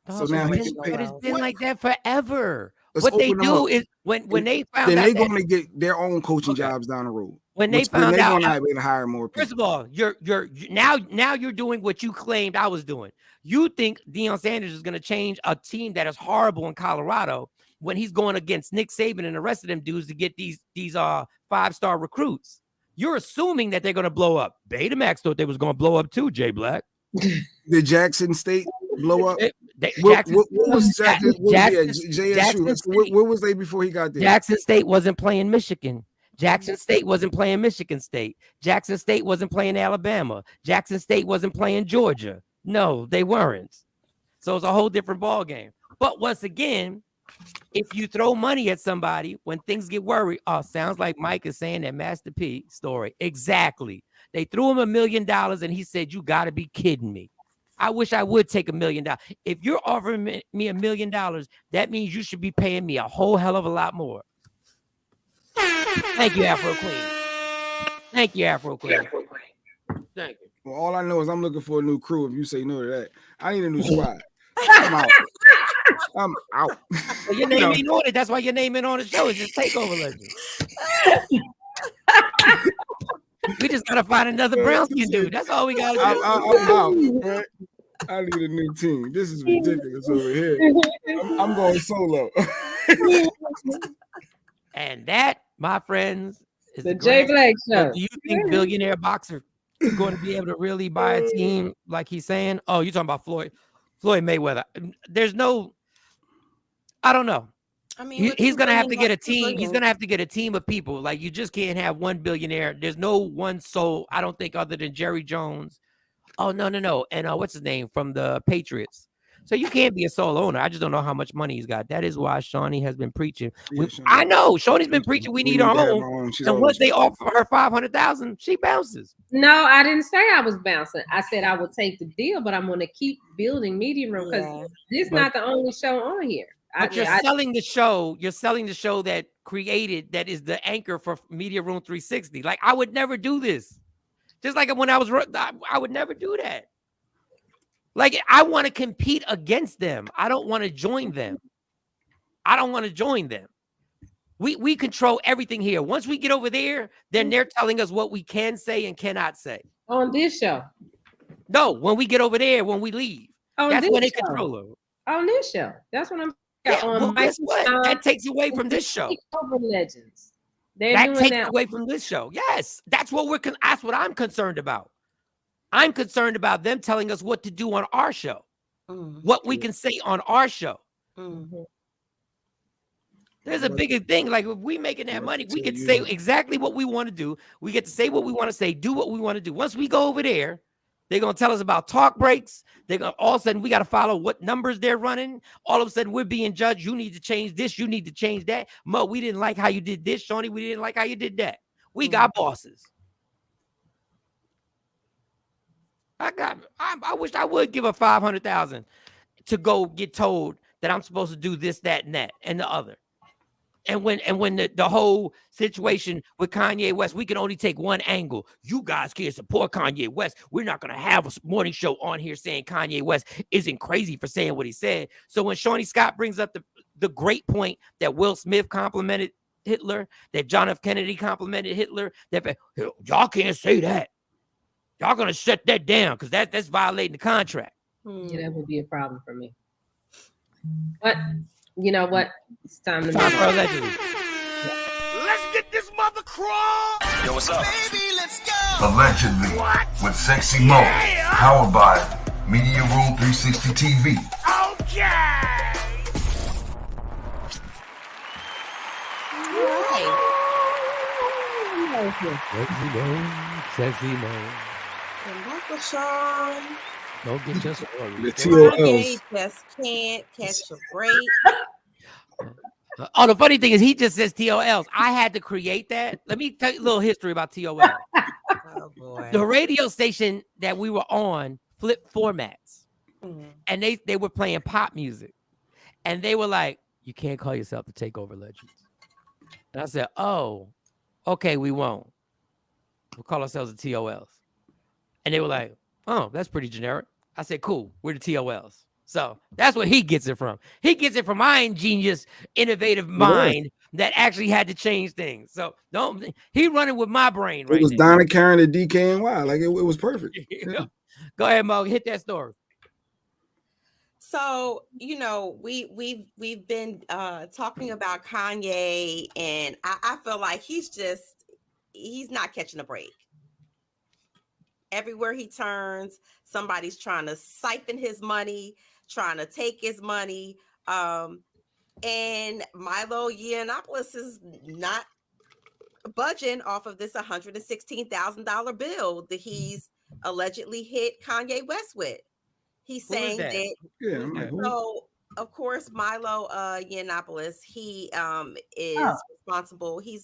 So now he can pay. But it's been like that forever. What they do is when they found then they're going to get their own coaching jobs down the road. When they found out, they're going to hire more people. First of all, now you're doing what you claimed I was doing. You think Deion Sanders is going to change a team that is horrible in Colorado when he's going against Nick Saban and the rest of them dudes to get these 5-star recruits? You're assuming that they're going to blow up. Betamax thought they was going to blow up too, Jay Black. Did Jackson State blow up? What was Jackson? Where was they before he got there? Jackson State wasn't playing Michigan. Jackson State wasn't playing Michigan State. Jackson State wasn't playing Alabama. Jackson State wasn't playing Georgia. No, they weren't. So it's a whole different ball game. But once again, if you throw money at somebody when things get worried, sounds like Mike is saying that Master P story. Exactly. They threw him $1 million and he said, "You got to be kidding me." I wish I would take $1 million. If you're offering me $1 million, that means you should be paying me a whole hell of a lot more. Thank you, Afro Queen. Thank you, Afro Queen. Thank you. Well, all I know is I'm looking for a new crew. If you say no to that, I need a new squad. I'm out. I'm out. Well, your name ain't on it. That's why your name ain't on the show. It's just Takeover Legends. We just gotta find another brown-skinned dude. That's all we gotta do. I'm out. Right? I need a new team. This is ridiculous over here. I'm going solo. And that, my friends, is the Jay Black Show. Do you think Billionaire Boxer is going to be able to really buy a team like he's saying? Oh, you're talking about Floyd Mayweather. There's no, I don't know. I mean, he's going to have to get a team. He's going to have to get a team of people. Like, you just can't have one billionaire. There's no one soul, I don't think, other than Jerry Jones. Oh, no. And what's his name from the Patriots? So you can't be a sole owner. I just don't know how much money he's got. That is why Shawnee has been preaching. I know Shawnee's been preaching. We need our own. And once they offer her $500,000, she bounces. No, I didn't say I was bouncing. I said I would take the deal, but I'm going to keep building Media Room because this is not the only show on here. But you're selling the show. You're selling the show that is the anchor for Media Room 360. Like, I would never do this. Just like when I would never do that. Like, I want to compete against them. I don't want to join them. We control everything here. Once we get over there, then they're telling us what we can say and cannot say. On this show? No, when we get over there, when we leave. That's when they control it. On this show. That's what I'm that takes away from this show. Takeover Legends. That takes away from this show. Yes, that's what I'm concerned about. I'm concerned about them telling us what to do on our show, what we can say on our show. Mm-hmm. There's a bigger thing. Like, if we making that money, we can say exactly what we want to do. We get to say what we want to say, do what we want to do. Once we go over there, they're going to tell us about talk breaks. They're going to, all of a sudden, we got to follow what numbers they're running. All of a sudden, we're being judged. You need to change this. You need to change that. Mo, we didn't like how you did this. Shawnee, we didn't like how you did that. We got bosses. I wish I would give her $500,000 to go get told that I'm supposed to do this, that, and the other. And when the whole situation with Kanye West, we can only take one angle. You guys can't support Kanye West. We're not going to have a morning show on here saying Kanye West isn't crazy for saying what he said. So when Shawnee Scott brings up the great point that Will Smith complimented Hitler, that John F. Kennedy complimented Hitler, that y'all can't say that. Y'all going to shut that down because that's violating the contract. Yeah, that would be a problem for me. But you know what? It's time to for allegedly. Let's get this mother crawl. Yo, what's up? Baby, let's go. Allegedly. What? With Sexy Mo. Yeah. Powered by Media Room 360 TV. Okay. Sexy Mo. And Uncle Shawn. Don't get your story. The TOLs. Kanye just can't catch a break. Oh, the funny thing is he just says TOLs. I had to create that. Let me tell you a little history about TOL. Oh boy. The radio station that we were on flipped formats. And they were playing pop music. And they were like, you can't call yourself the Takeover Legends. And I said, oh, okay, we won't. We'll call ourselves the TOLs. And they were like, oh, that's pretty generic. I said, cool, we're the TOLs. So that's where he gets it from. He gets it from my ingenious, innovative mind that actually had to change things. So he running with my brain right now. It was Donna, Karen, and DKNY. Like it was perfect. Yeah. Go ahead, Mo. Hit that story. So, you know, we've been talking about Kanye, and I feel like he's not catching a break. Everywhere he turns, somebody's trying to siphon his money, trying to take his money. And Milo Yiannopoulos is not budging off of this $116,000 bill that he's allegedly hit Kanye West with. He's saying that. Yeah, I'm like, so of course, Milo Yiannopoulos, he is responsible. He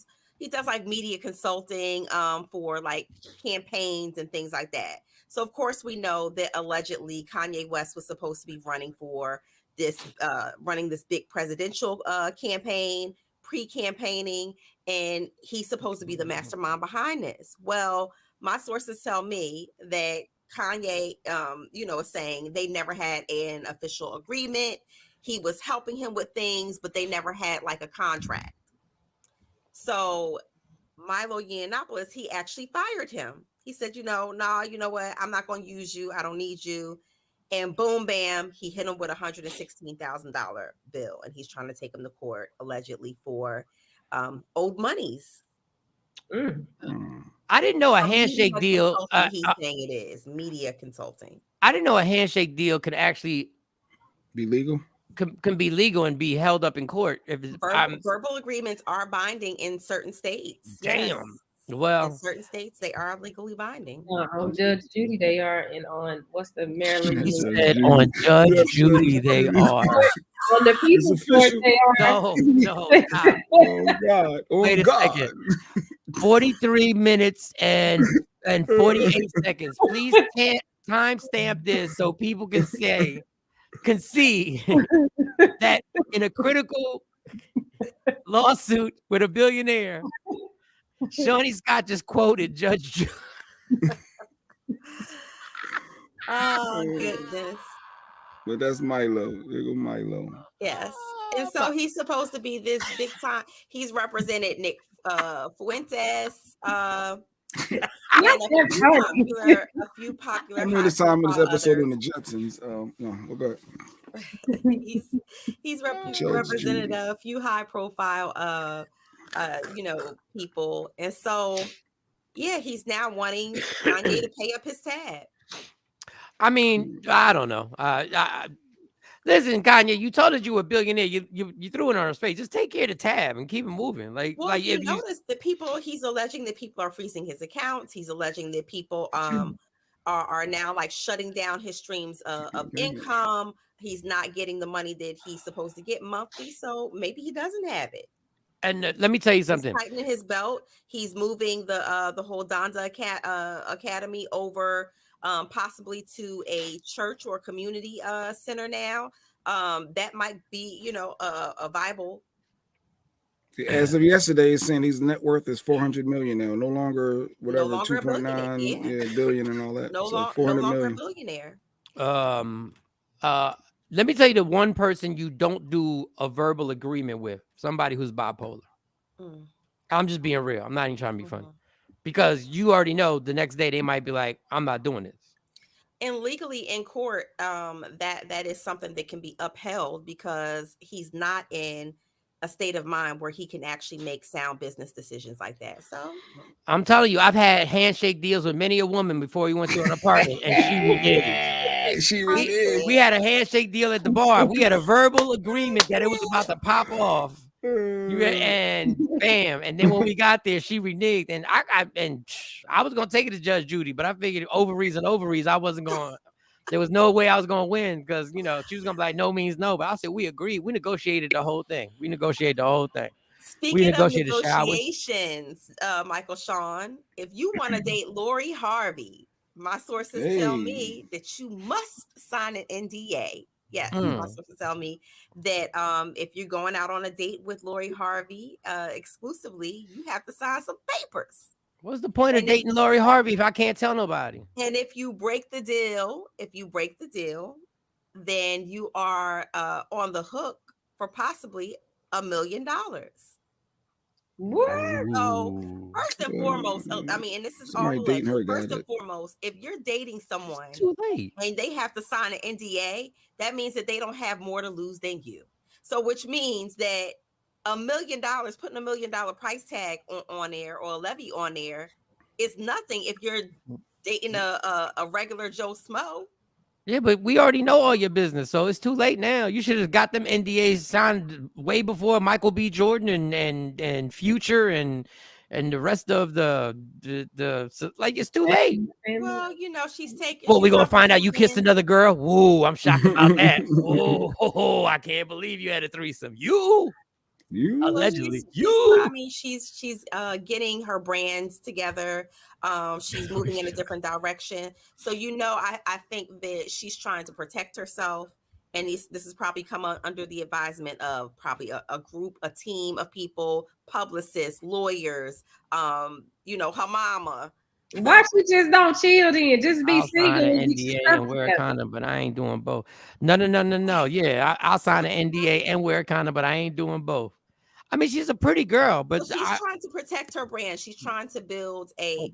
does like media consulting for like campaigns and things like that. So of course we know that allegedly Kanye West was supposed to be running for this big presidential campaign, pre-campaigning, and he's supposed to be the mastermind behind this. Well, my sources tell me that Kanye, is saying they never had an official agreement. He was helping him with things, but they never had like a contract. So Milo Yiannopoulos, he actually fired him. He said, you know what? I'm not going to use you. I don't need you. And boom, bam, he hit him with a $116,000 bill. And he's trying to take him to court allegedly for owed monies. I didn't know a handshake deal. He's saying it is media consulting. I didn't know a handshake deal could actually be legal. Can be legal and be held up in court. If verbal agreements are binding in certain states. Damn. Yes. Well, in certain states they are legally binding. On Judge Judy, they are, and on what's the Maryland? He said on Judge Judy, they are. On the People's Court, they are. No. Oh God! Wait a second. 43 minutes and 48 seconds. Please timestamp this so people can see that in a critical lawsuit with a billionaire, Shawnee Scott just quoted Judge Judy. Oh goodness. But that's Milo. There go Milo. Yes. And so he's supposed to be this big time. He's represented Nick Fuentes. A few popular. I know the time of this episode on the Jetsons. No, we'll go ahead. He's represented a few high profile people. And so he's now wanting Kanye to pay up his tab. I mean, I don't know. Listen, Kanye, you told us you were a billionaire. You threw it on his face. Just take care of the tab and keep it moving. You notice the people, he's alleging that people are freezing his accounts. He's alleging that people are now like shutting down his streams of income. He's not getting the money that he's supposed to get monthly. So maybe he doesn't have it. And let me tell you something. He's tightening his belt. He's moving the whole Donda Academy over possibly to a church or community center now, that might be, you know, a viable. As of yesterday, it's saying his net worth is 400 million now, no longer whatever, no longer 2.9 billion and all that. No, so 400 no longer million. a billionaire. Let me tell you the one person you don't do a verbal agreement with, somebody who's bipolar. I'm just being real. I'm not even trying to be funny, because you already know the next day they might be like, I'm not doing this. And legally in court, that is something that can be upheld because he's not in a state of mind where he can actually make sound business decisions like that. So I'm telling you, I've had handshake deals with many a woman before we went to an apartment, and she reneged. We had a handshake deal at the bar. We had a verbal agreement that it was about to pop off. And bam, and then when we got there, she reneged, and I was gonna take it to Judge Judy, but I figured ovaries, I wasn't going. There was no way I was gonna win, because you know she was gonna be like, no means no. But I said we agreed. We negotiated the whole thing. Speaking of negotiations, Michael Shawn, if you want to date Lori Harvey, my sources tell me that you must sign an NDA. Yes, my sources tell me that if you're going out on a date with Lori Harvey exclusively, you have to sign some papers. What's the point of dating Lori Harvey if I can't tell nobody? And if you break the deal, then you are on the hook for possibly $1 million. What? So first and foremost, I mean, and this is all alleged. First and foremost, if you're dating someone too late and they have to sign an NDA, that means that they don't have more to lose than you. So which means that $1 million, putting $1 million price tag on there or a levy on there is nothing if you're dating a regular Joe Smo. Yeah, but we already know all your business, so it's too late now. You should have got them NDAs signed way before Michael B. Jordan and Future and the rest of the like, it's too late. Well, you know, she's taking. Well, we're gonna find out you kissed another girl. Whoa, I'm shocked about that. Oh, I can't believe you had a threesome. You allegedly. I mean, she's getting her brands together. She's moving in a different direction. So, you know, I think that she's trying to protect herself. And this is probably come under the advisement of probably a group, a team of people, publicists, lawyers, you know, her mama. Why she just don't chill then? Just be single and NDA and wear a condom, but I ain't doing both. No. Yeah, I'll sign an NDA and wear a condom, but I ain't doing both. I mean, she's a pretty girl, but she's trying to protect her brand. She's trying to build a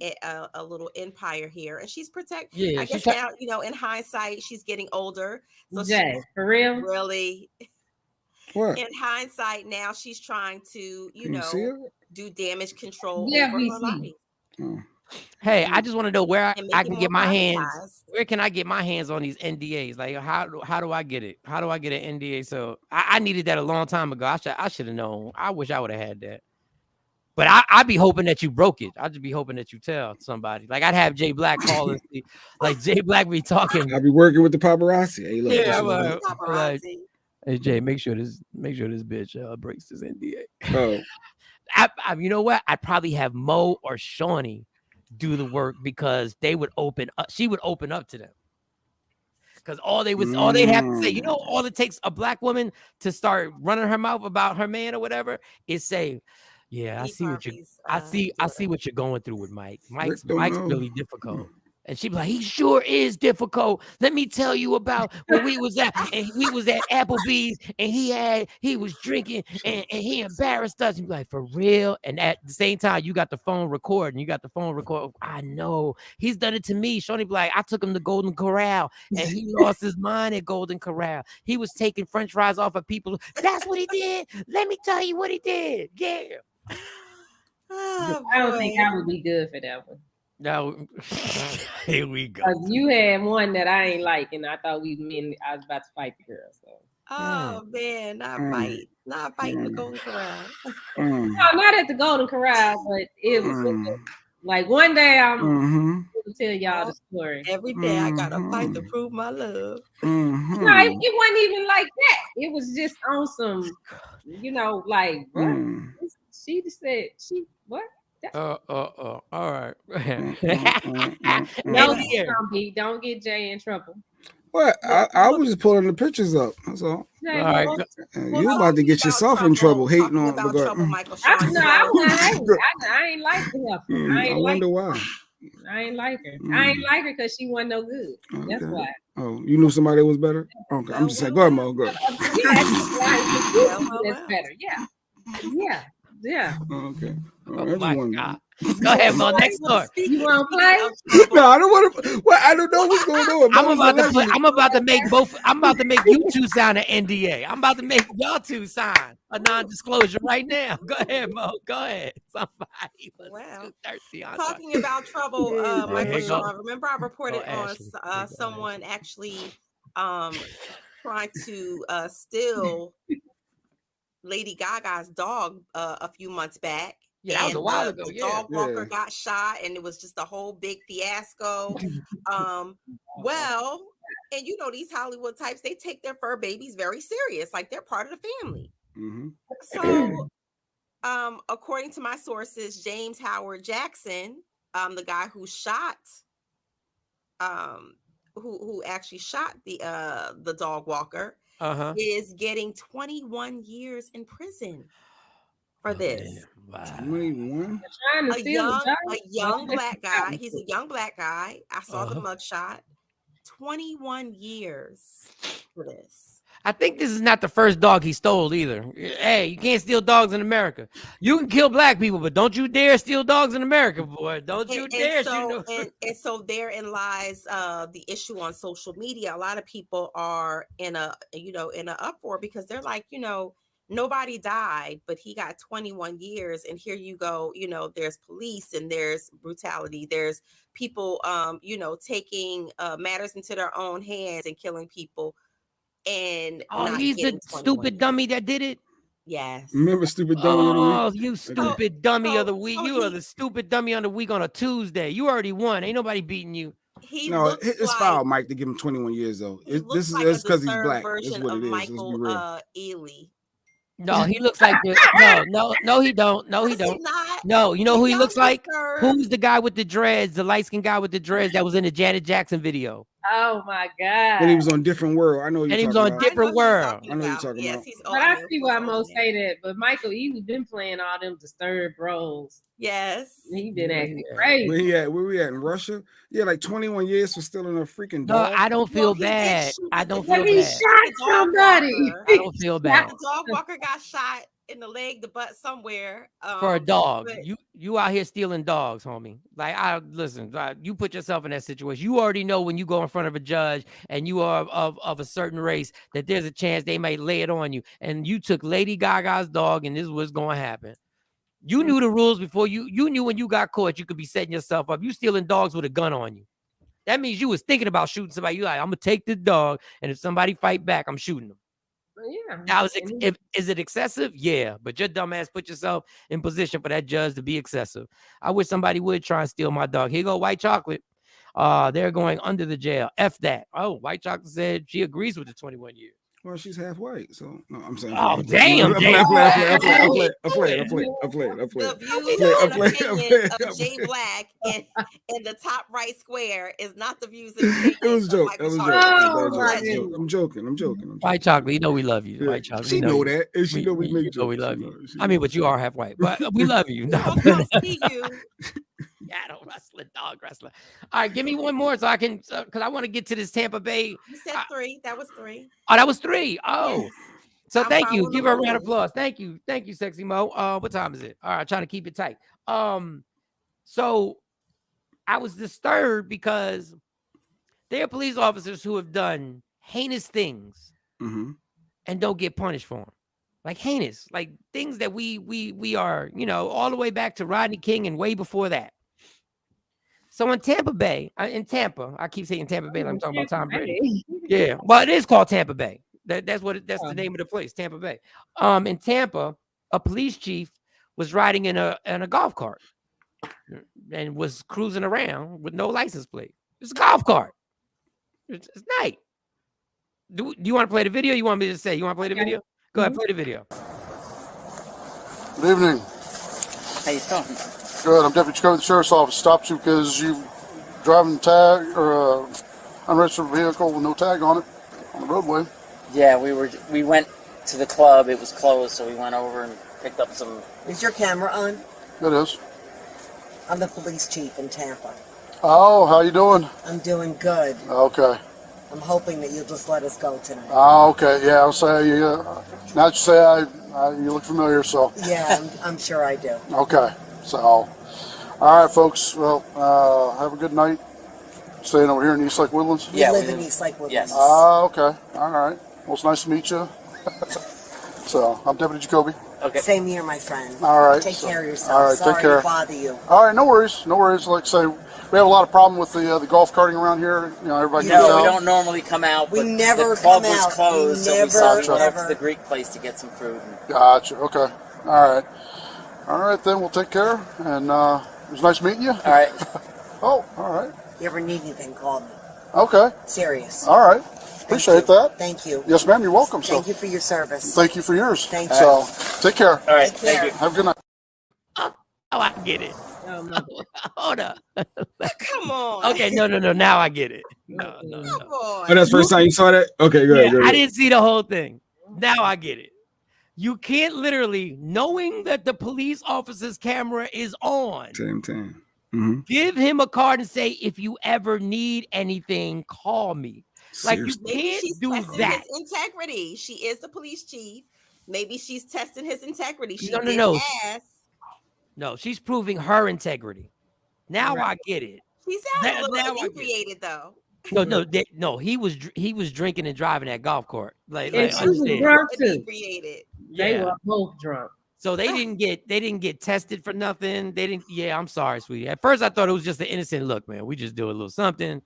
little empire here, and she's protecting. Yeah, I guess now, you know, in hindsight, she's getting older. So Jay, for real, really. What? In hindsight, now she's trying to, you know, do damage control over her life. Hey, I just want to know where I can get my hands. Where can I get my hands on these NDAs? Like, how do I get it? How do I get an NDA? So I needed that a long time ago. I should have known. I wish I would have had that. But I'd be hoping that you broke it. I'd just be hoping that you tell somebody. Like, I'd have Jay Black call and see. Like, Jay Black be talking. I'd be working with the paparazzi. Hey, look, paparazzi. Hey, Jay, make sure this bitch breaks this NDA. Oh, you know what? I'd probably have Mo or Shawnee do the work, because they would open up. She would open up to them, because all they'd have to say, you know, all it takes a black woman to start running her mouth about her man or whatever is say, yeah, I see what you're going through with Mike. Mike's really difficult. And she'd be like, he sure is difficult. Let me tell you about when we was at Applebee's, and he was drinking and he embarrassed us. And be like, for real? And at the same time, you got the phone recording. I know. He's done it to me. Shawnee be like, I took him to Golden Corral and he lost his mind at Golden Corral. He was taking French fries off of people. That's what he did. Let me tell you what he did. Yeah. Oh, I don't think I would be good for that one. No, here we go. You had one that I ain't like, and I thought I was about to fight the girl. So. Oh man, not fighting the Golden Corral. No, not at the Golden Corral, but it was like one day I'm gonna tell y'all the story. Every day I gotta fight to prove my love. No, it wasn't even like that. It was just on some, you know, like what? She just said what? All right. Don't get Jay in trouble. What? I was just pulling the pictures up. That's all. All right. You about to get yourself in trouble hating on about trouble, Michael Shawn. I ain't like her. I wonder why. I ain't like her. I ain't like her because she wasn't no good. Okay. That's why. Oh, you knew somebody that was better? Okay, I'm just saying. Go ahead, Mo. Go ahead. That's better. Yeah. Okay. Oh my God. Go ahead, Mo. Next story. You want to play? No, I don't want to. Well, I don't know what's going on. I'm about to make you two sign an NDA. I'm about to make y'all two sign a non-disclosure right now. Go ahead, Mo. Go ahead. Somebody was thirsty on talking about trouble, Michael Shawn. Remember, I reported on someone actually trying to steal Lady Gaga's dog a few months back. Yeah, that was a while ago. The dog walker got shot, and it was just a whole big fiasco. Well, and you know, these Hollywood types, they take their fur babies very serious, like they're part of the family. So, according to my sources, James Howard Jackson, the guy who shot, who actually shot the dog walker, is getting 21 years in prison for this. Wow. 21? A young black guy. He's a young black guy. I saw the mugshot. 21 years for this. I think this is not the first dog he stole either. Hey, you can't steal dogs in America. You can kill black people, but don't you dare steal dogs in America, boy. Don't you dare. And so therein lies the issue on social media. A lot of people are in an uproar because they're like, nobody died, but he got 21 years. And here you go, there's police and there's brutality. There's people, taking matters into their own hands and killing people. And he's the stupid dummy that did it. Yes. Remember stupid dummy of the week? Oh, you stupid dummy of the week. You are the stupid dummy of the week on a Tuesday. You already won. Ain't nobody beating you. It's foul, Mike, to give him 21 years though. This is because he's black. That's what it is. Michael Ealy. No, he looks like no, he don't. No, he don't. No, you know who he looks like? Who's the guy with the dreads, the light-skinned guy with the dreads that was in the Janet Jackson video? Oh my God. When he was on Different World. I know he was on Different World. I know you're talking about. But I see why most say that. But Michael Ealy been playing all them disturbed roles. Yes. He been acting crazy. Where we at in Russia? Yeah, like 21 years for stealing a freaking dog. No, I don't feel bad. I don't feel bad. He shot somebody. I don't feel bad. The dog walker got shot in the leg, the butt, somewhere. For a dog. You out here stealing dogs, homie. Like, listen, you put yourself in that situation. You already know when you go in front of a judge and you are of a certain race that there's a chance they might lay it on you. And you took Lady Gaga's dog, and this is what's going to happen. You knew the rules before you knew when you got caught, you could be setting yourself up. You stealing dogs with a gun on you. That means you was thinking about shooting somebody. You like, I'm going to take this dog, and if somebody fight back, I'm shooting them. Yeah. Now, is it excessive? Yeah, but your dumb ass put yourself in position for that judge to be excessive. I wish somebody would try and steal my dog. Here go White Chocolate. They're going under the jail. F that. Oh, White Chocolate said she agrees with the 21 years. Well, she's half white, so no, I'm saying. Oh, damn. I play. The views and opinion of Jay Black in the top right square is not the views and opinion. It was a joke. I'm joking. White Chocolate, you know we love you. White Chocolate. She know that. And she know we make jokes. We love you. I mean, but you are half white. But we love you. No. Shadow wrestler, dog wrestler. All right, give me one more so I can, because I want to get to this Tampa Bay. You said 3. That was 3. Oh, that was 3. Oh, so thank you. Give her a round of applause. Thank you, Sexy Mo. What time is it? All right, trying to keep it tight. So I was disturbed because there are police officers who have done heinous things and don't get punished for them. Like heinous, like things that we are, all the way back to Rodney King and way before that. So in Tampa Bay, I keep saying Tampa Bay like I'm talking about Tom Brady. Yeah, well, it is called Tampa Bay. That's the name of the place, Tampa Bay. In Tampa, a police chief was riding in a golf cart and was cruising around with no license plate. It's a golf cart. It's night. Do you want to play the video? You want me to say? You want to play the video? Go ahead, play the video. Good evening. How you doing? Good. I'm Deputy Jacoby, the Sheriff's Office. Stopped you because you driving a tag or unregistered vehicle with no tag on it on the roadway. Yeah, we went to the club. It was closed, so we went over and picked up some. Is your camera on? It is. I'm the police chief in Tampa. Oh, how you doing? I'm doing good. Okay. I'm hoping that you'll just let us go tonight. Oh, okay. Yeah, I'll say you. Now that you say you look familiar, so. Yeah, I'm sure I do. Okay. So, all right, folks. Well, have a good night. Staying over here in East Lake Woodlands? We live in East Lake Woodlands. Yes. Okay. All right. Well, it's nice to meet you. So, I'm Deputy Jacoby. Okay. Same here, my friend. All right. Take care of yourself. All right. Sorry Take care. to bother you. All right. No worries. No worries. Like I say, we have a lot of problem with the golf carting around here. You know, everybody comes out. No, we don't normally come out. We but never the club come was out. closed, We so we never, stopped to never. the Greek place to get some food. Gotcha. Okay. All right. All right. Then we'll take care. And it was nice meeting you. All right. Oh. All right. You ever need anything, call me. Okay. Serious. All right. Appreciate that. Thank you. Yes, ma'am. You're welcome. Thank you for your service. Thank you for yours. Thank you. So, take care. All right. Take care. Thank you. Have a good night. Oh, I get it. Hold up. Come on. Okay, no. Now I get it. No. Come on. Oh, that's the first time you saw that? Okay, good. Yeah, good. I didn't see the whole thing. Now I get it. You can't literally, knowing that the police officer's camera is on, Same time. Mm-hmm. give him a card and say, if you ever need anything, call me. Like, you Maybe can't she's do testing that. his integrity. She is the police chief. Maybe she's testing his integrity. She No. did ask. No, she's proving her integrity. Now I get it. She sounded a Now little I get it. inebriated, though. No, he was drinking and driving that golf cart. Like And she was understand. drunk too. Inebriated. They Yeah. were both drunk. So they didn't get tested for nothing. They didn't. Yeah, I'm sorry, sweetie. At first, I thought it was just an innocent look, man. We just do a little something,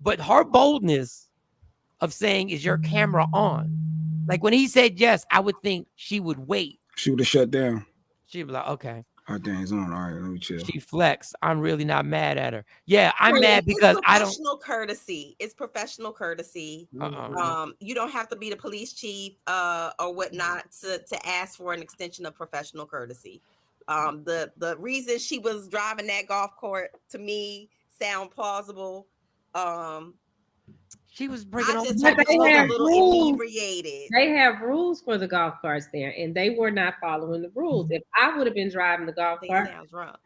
but her boldness of saying, "Is your camera on?" Like when he said yes, I would think she would wait. She would have shut down. She'd be like, "Okay." Oh, dang, it's on. All right, let me chill. She flexed. I'm really not mad at her. Yeah, I'm mad because I don't. Professional courtesy. It's professional courtesy. You don't have to be the police chief or whatnot to ask for an extension of professional courtesy. The reason she was driving that golf cart to me sound plausible. She was bringing on. But they have rules. Inebriated. They have rules for the golf carts there, and they were not following the rules. If I would have been driving the golf cart,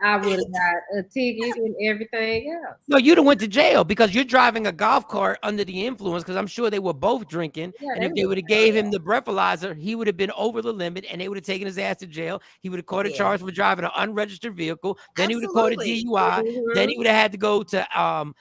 I would have got a ticket and everything else. No, you'd have went to jail because you're driving a golf cart under the influence. Because I'm sure they were both drinking, and if they would have gave him the breathalyzer, he would have been over the limit, and they would have taken his ass to jail. He would have caught a charge for driving an unregistered vehicle. Then he would have caught a DUI. Then he would have had to go to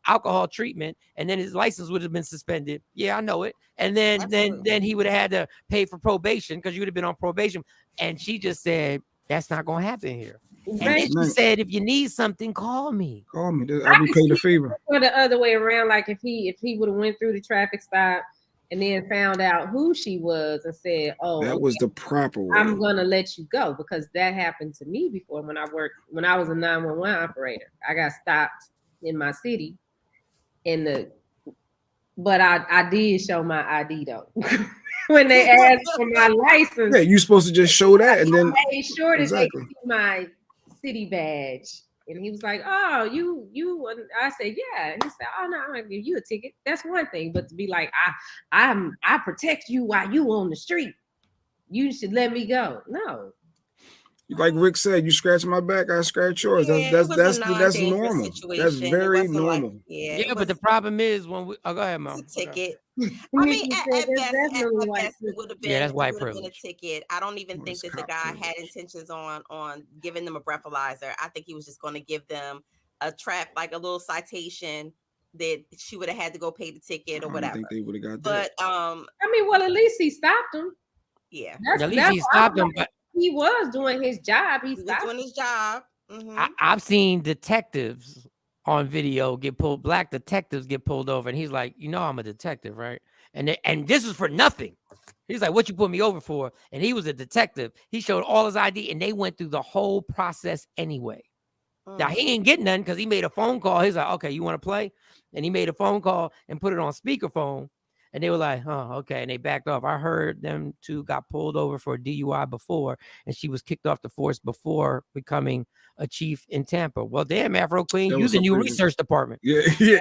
alcohol treatment, and then his license would have been suspended. Yeah, I know it. And then he would have had to pay for probation because you would have been on probation. And she just said, that's not gonna happen here. And then she said, if you need something, call me. Call me. I'll be paid a favor. Or the other way around, like if he would have went through the traffic stop and then found out who she was and said, "Oh, that was the proper way. I'm gonna let you go," because that happened to me before when I was a 911 operator. I got stopped in my city, but I did show my ID though. When they asked for my license, Yeah, you're supposed to just show that, and then I made sure that exactly. they see my city badge. And he was like, "Oh, you." I said, "Yeah." And he said, "Oh no, I'm gonna give you a ticket." That's one thing, but to be like, I protect you while you on the street. You should let me go. No. Like Rick said, you scratch my back, I scratch yours. That's normal. That's very normal. Yeah, but the problem is when we go ahead, Mom. Ticket. I mean, at best, it would have been, that's white been a privilege. ticket. I don't even think that the guy had intentions on giving them a breathalyzer. I think he was just going to give them a a little citation that she would have had to go pay the ticket or whatever. I think they would have got that. But I mean, well, at least he stopped him. Yeah, at least he stopped him. But he was doing his job. He was doing his job. Mm-hmm. I've seen detectives on video black detectives get pulled over, and he's like, I'm a detective, right? And this is for nothing. He's like, what you put me over for? And he was a detective. He showed all his ID, and they went through the whole process anyway. Now he ain't getting nothing because he made a phone call. He's like, okay, you want to play? And he made a phone call and put it on speakerphone. And they were like, "Huh, okay," and they backed off. I heard them two got pulled over for a DUI before, and she was kicked off the force before becoming a chief in Tampa. Well, damn, Afro Queen, you the new research department. Yeah.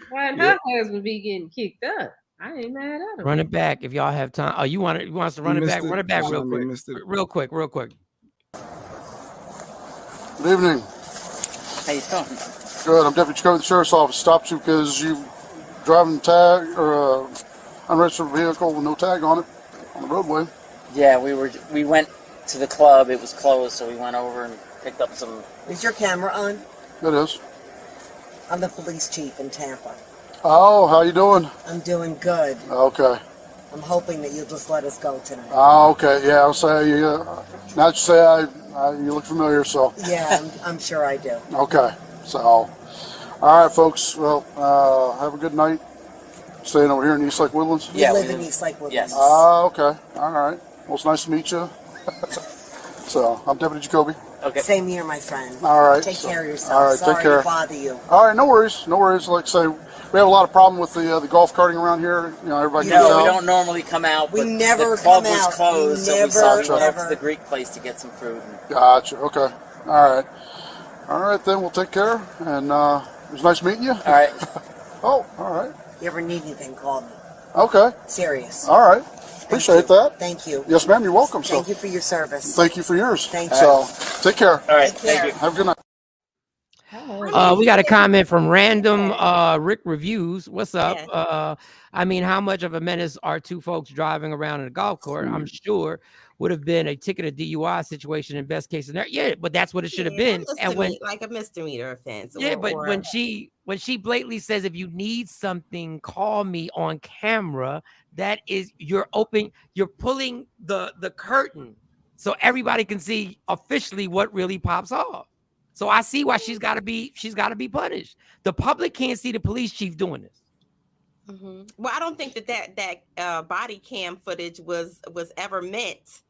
Why her husband be getting kicked up? I ain't mad at him. Run it back if y'all have time. Oh, you want us to run it back? Run it back real quick. Real quick. Good evening. How you doing? Good. I'm Deputy Jacoby, the Sheriff's Office. Stopped you because you driving tag or unregistered vehicle with no tag on it on the roadway. Yeah, we went to the club. It was closed, so we went over and picked up some. Is your camera on? It is. I'm the police chief in Tampa. Oh, how you doing? I'm doing good. Okay. I'm hoping that you'll just let us go tonight. Oh, okay. Yeah, I'll say you. Now that you say you look familiar, so. Yeah, I'm sure I do. Okay. So, all right, folks. Well, have a good night. Staying over here in East Lake Woodlands? We live in East Lake Woodlands. Yes. Okay. All right. Well, it's nice to meet you. So, I'm Deputy Jacoby. Okay. Same here, my friend. All right. Take care of yourself. All right. Sorry take care. to bother you. All right. No worries. No worries. Like I say, we have a lot of problem with the golf carting around here. You know, everybody. No, we don't normally come out. We but never the club come was out. closed, so we saw to go to the Greek place to get some food. Gotcha. Okay. All right. All right. Then we'll take care. And it was nice meeting you. All right. Oh. All right. You ever need anything, call me. Okay. Serious. All right. Appreciate that. Thank you. Yes, ma'am. You're welcome. Thank you for your service. Thank you for yours. Thank you. So, take care. All right. Thank you. Have a good night. We got a comment from Random Rick Reviews. What's up? I mean, how much of a menace are two folks driving around in a golf cart? I'm sure would have been a ticket or DUI situation in best case scenario. Yeah, but that's what it should have been. And when like a misdemeanor offense. Yeah, but when she blatantly says, if you need something, call me on camera, that is you're pulling the curtain so everybody can see officially what really pops off. So I see why she's got to be punished. The public can't see the police chief doing this. Mm-hmm. Well, I don't think that body cam footage was ever meant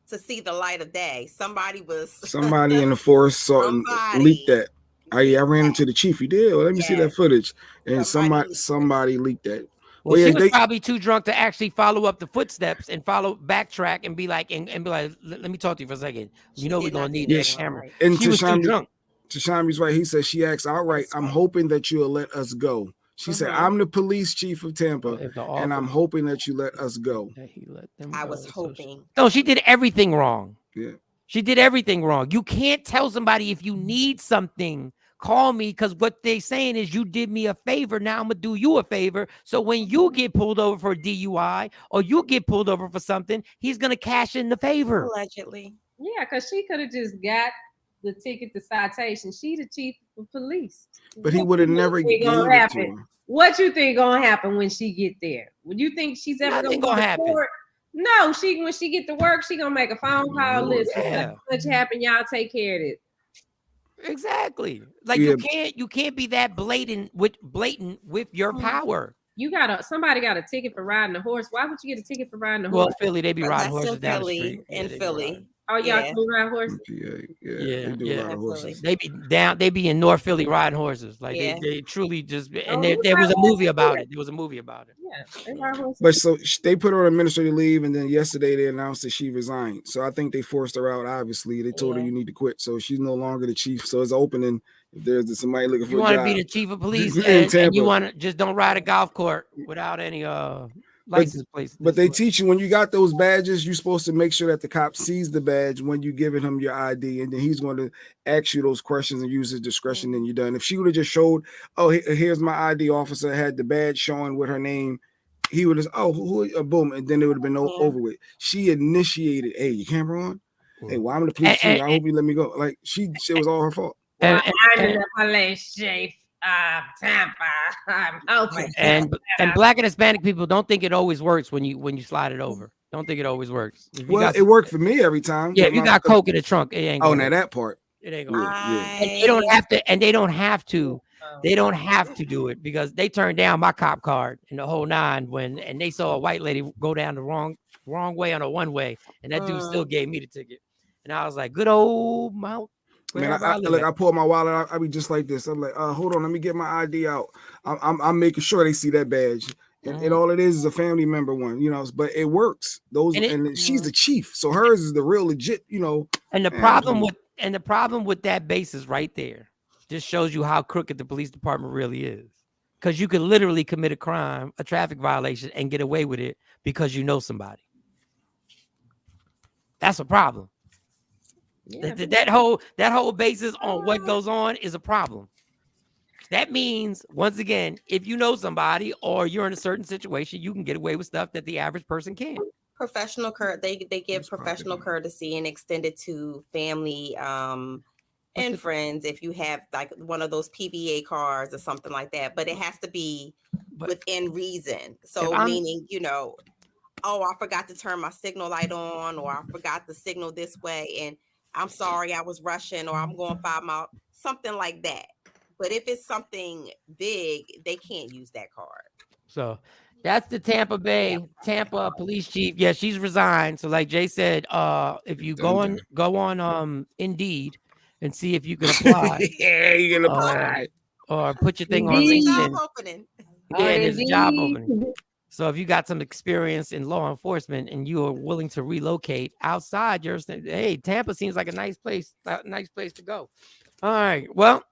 to see the light of day. Somebody in the forest saw and leaked that. I ran into the chief. He did. Well, let me see that footage. And somebody leaked that. Well, she was probably too drunk to actually follow up the footsteps and backtrack and be like, let me talk to you for a second. You know, we're gonna need that camera. And she was too drunk. Tashami's right. He said she asked outright, "I'm hoping that you'll let us go." She said, "I'm the police chief of Tampa, and I'm hoping that you let us go." I was hoping. No, she did everything wrong. Yeah, she did everything wrong. You can't tell somebody if you need something, call me, because what they're saying is you did me a favor. Now I'm gonna do you a favor. So when you get pulled over for a DUI or you get pulled over for something, he's gonna cash in the favor. Allegedly. Yeah, because she could have just got the ticket, the citation. She the chief of police. But he would have never gave it to her. What you think gonna happen when she get there? Would you think she's ever gonna happen? No, when she get to work, she gonna make a phone call list. What's happened? Y'all take care of it. Exactly. Like you can't be that blatant with your power. Somebody got a ticket for riding a horse. Why would you get a ticket for riding a horse? Well, Philly, they be riding horses down the street. In Philly. Oh, y'all can ride horses? Yeah. They do ride horses. They be in North Philly riding horses. Like they truly just, and there was a movie about it. There was a movie about it. Yeah, they ride horses. But so they put her on administrative leave, and then yesterday they announced that she resigned. So I think they forced her out. Obviously, they told her you need to quit. So she's no longer the chief. So it's opening. If there's somebody looking for a job, you want to be the chief of police, and you want to just don't ride a golf cart without any license plates. But they teach you when you got those badges, you're supposed to make sure that the cop sees the badge when you're giving him your ID, and then he's going to ask you those questions and use his discretion. And you're done. If she would have just showed, oh, here's my ID officer, had the badge showing with her name, he would have, boom, and then it would have been over with. She initiated, hey, your camera on? Hey, well, I'm the police chief. I hope you let me go. Like it was all her fault. I'm the police chief of Tampa. I'm hoping. And Black and Hispanic people don't think it always works when you slide it over. Don't think it always works. Well, it worked for me every time. Yeah, if you got coke in the trunk, it ain't. Oh, now that part. It ain't gonna work. And they don't have to. And they don't have to. They don't have to do it because they turned down my cop card in the whole 9 and they saw a white lady go down the wrong way on a one-way, and that dude still gave me the ticket. And I was like, good old Mount. Man, I pull my wallet. I be just like this. I'm like, hold on, let me get my ID out. I'm making sure they see that badge. It all it is a family member one, you know, but it works. And she's the chief, so hers is the real legit, you know. And the problem with that basis right there just shows you how crooked the police department really is. Because you could literally commit a crime, a traffic violation, and get away with it because you know somebody. That's a problem. Yeah. That whole basis on what goes on is a problem. That means, once again, if you know somebody or you're in a certain situation, you can get away with stuff that the average person can't. Professional they give professional courtesy and extend it to family and friends if you have like one of those PBA cards or something like that. But it has to be within reason. So meaning, you know, oh, I forgot to turn my signal light on, or I forgot to signal this way, and I'm sorry, I was rushing, or I'm going 5 miles, something like that. But if it's something big, they can't use that card. So that's the Tampa Police Chief. Yeah, she's resigned. So like Jay said, if you go on Indeed and see if you can apply. Yeah, you can apply. Or put your thing on LinkedIn. Yeah, there's a job opening. So if you got some experience in law enforcement and you are willing to relocate outside your state, hey, Tampa seems like a nice place to go. All right. Well,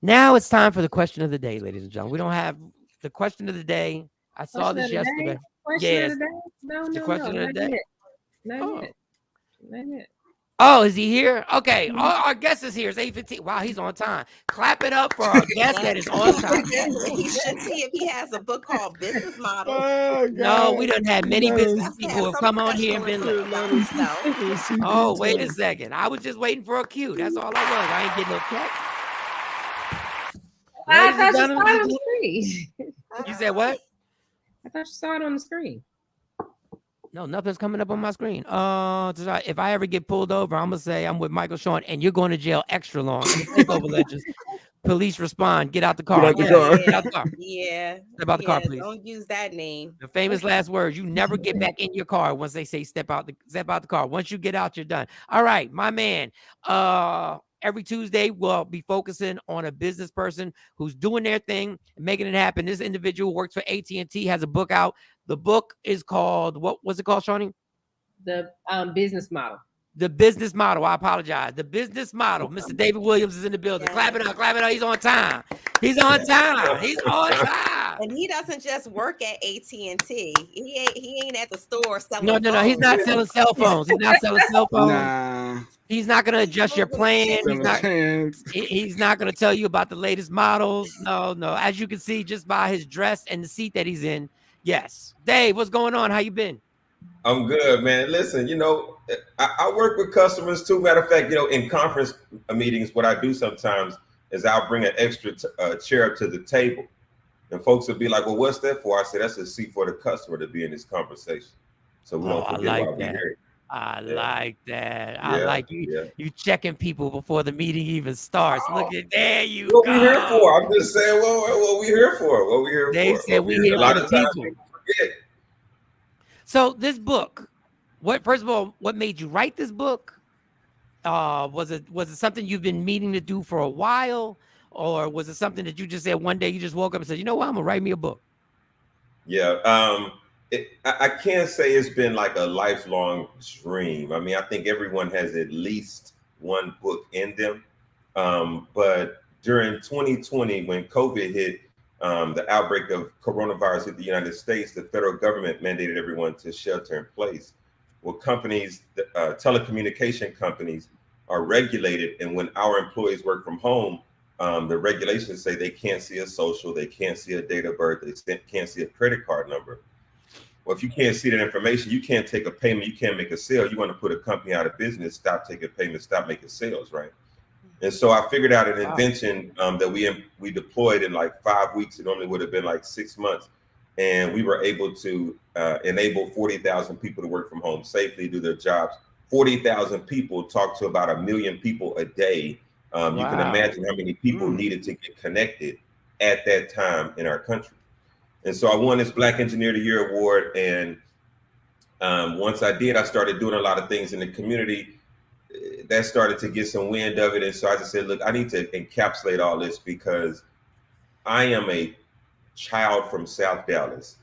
now it's time for the question of the day, ladies and gentlemen. We don't have the question of the day. I saw this yesterday. Yes. The question of the day. Not yet. Oh, is he here? Okay. Our guest is here. It's 8:15. Wow, he's on time. Clap it up for our guest that is on time. He should see if he has a book called Business Model. No, we done had many business people who come on here and been like, oh, wait a second. I was just waiting for a cue. That's all I was. I ain't getting no check. I thought you saw it on the screen. You said what? I thought you saw it on the screen. No, nothing's coming up on my screen. If I ever get pulled over, I'm gonna say I'm with Michael Shawn, and you're going to jail extra long. Takeover legends. Police respond. Get out the car. Get out the car. Yeah. Step out the car, please. Don't use that name. The famous last words. You never get back in your car once they say step out the car. Once you get out, you're done. All right, my man. Every Tuesday, we'll be focusing on a business person who's doing their thing and making it happen. This individual works for AT&T, has a book out. The book is called, what was it called, Shawnee? The Business Model. The Business Model. I apologize. The Business Model. Mr. David Williams is in the building. Clap it up. Clap it up. He's on time. He's on time. He's on time. And he doesn't just work at AT&T. He ain't at the store selling No. He's not selling cell phones. He's not selling cell phones. Nah. He's not going to adjust your plan. He's not going to tell you about the latest models. No. As you can see just by his dress and the seat that he's in. Yes. Dave, what's going on? How you been? I'm good, man. Listen, you know, I work with customers too. Matter of fact, you know, in conference meetings, what I do sometimes is I'll bring an extra chair up to the table. And folks will be like, well, what's that for? I say, that's a seat for the customer to be in this conversation. So we don't forget why we're here. I like that. I like you. Yeah. You checking people before the meeting even starts. Look at there you what go. We here for? I'm just saying what we here for. What we here they for? They said we here a lot for of the times people. Forget. So this book, first of all, what made you write this book? Was it something you've been meaning to do for a while? Or was it something that you just said one day you just woke up and said, you know what, I'm gonna write me a book? Yeah. I can't say it's been like a lifelong dream. I mean, I think everyone has at least one book in them. But during 2020, when COVID hit, the outbreak of coronavirus hit the United States, the federal government mandated everyone to shelter in place. Well, companies, telecommunication companies are regulated. And when our employees work from home, the regulations say they can't see a social, they can't see a date of birth, they can't see a credit card number. Well, if you can't see that information, you can't take a payment, you can't make a sale. You want to put a company out of business, stop taking payments, stop making sales, right? And so I figured out an invention that we deployed in like 5 weeks. It only would have been like 6 months. And we were able to enable 40,000 people to work from home safely, do their jobs. 40,000 people talk to about 1 million people a day. You can imagine how many people needed to get connected at that time in our country. And so I won this Black Engineer of the Year award. And once I did, I started doing a lot of things in the community that started to get some wind of it. And so I just said, look, I need to encapsulate all this because I am a child from South Dallas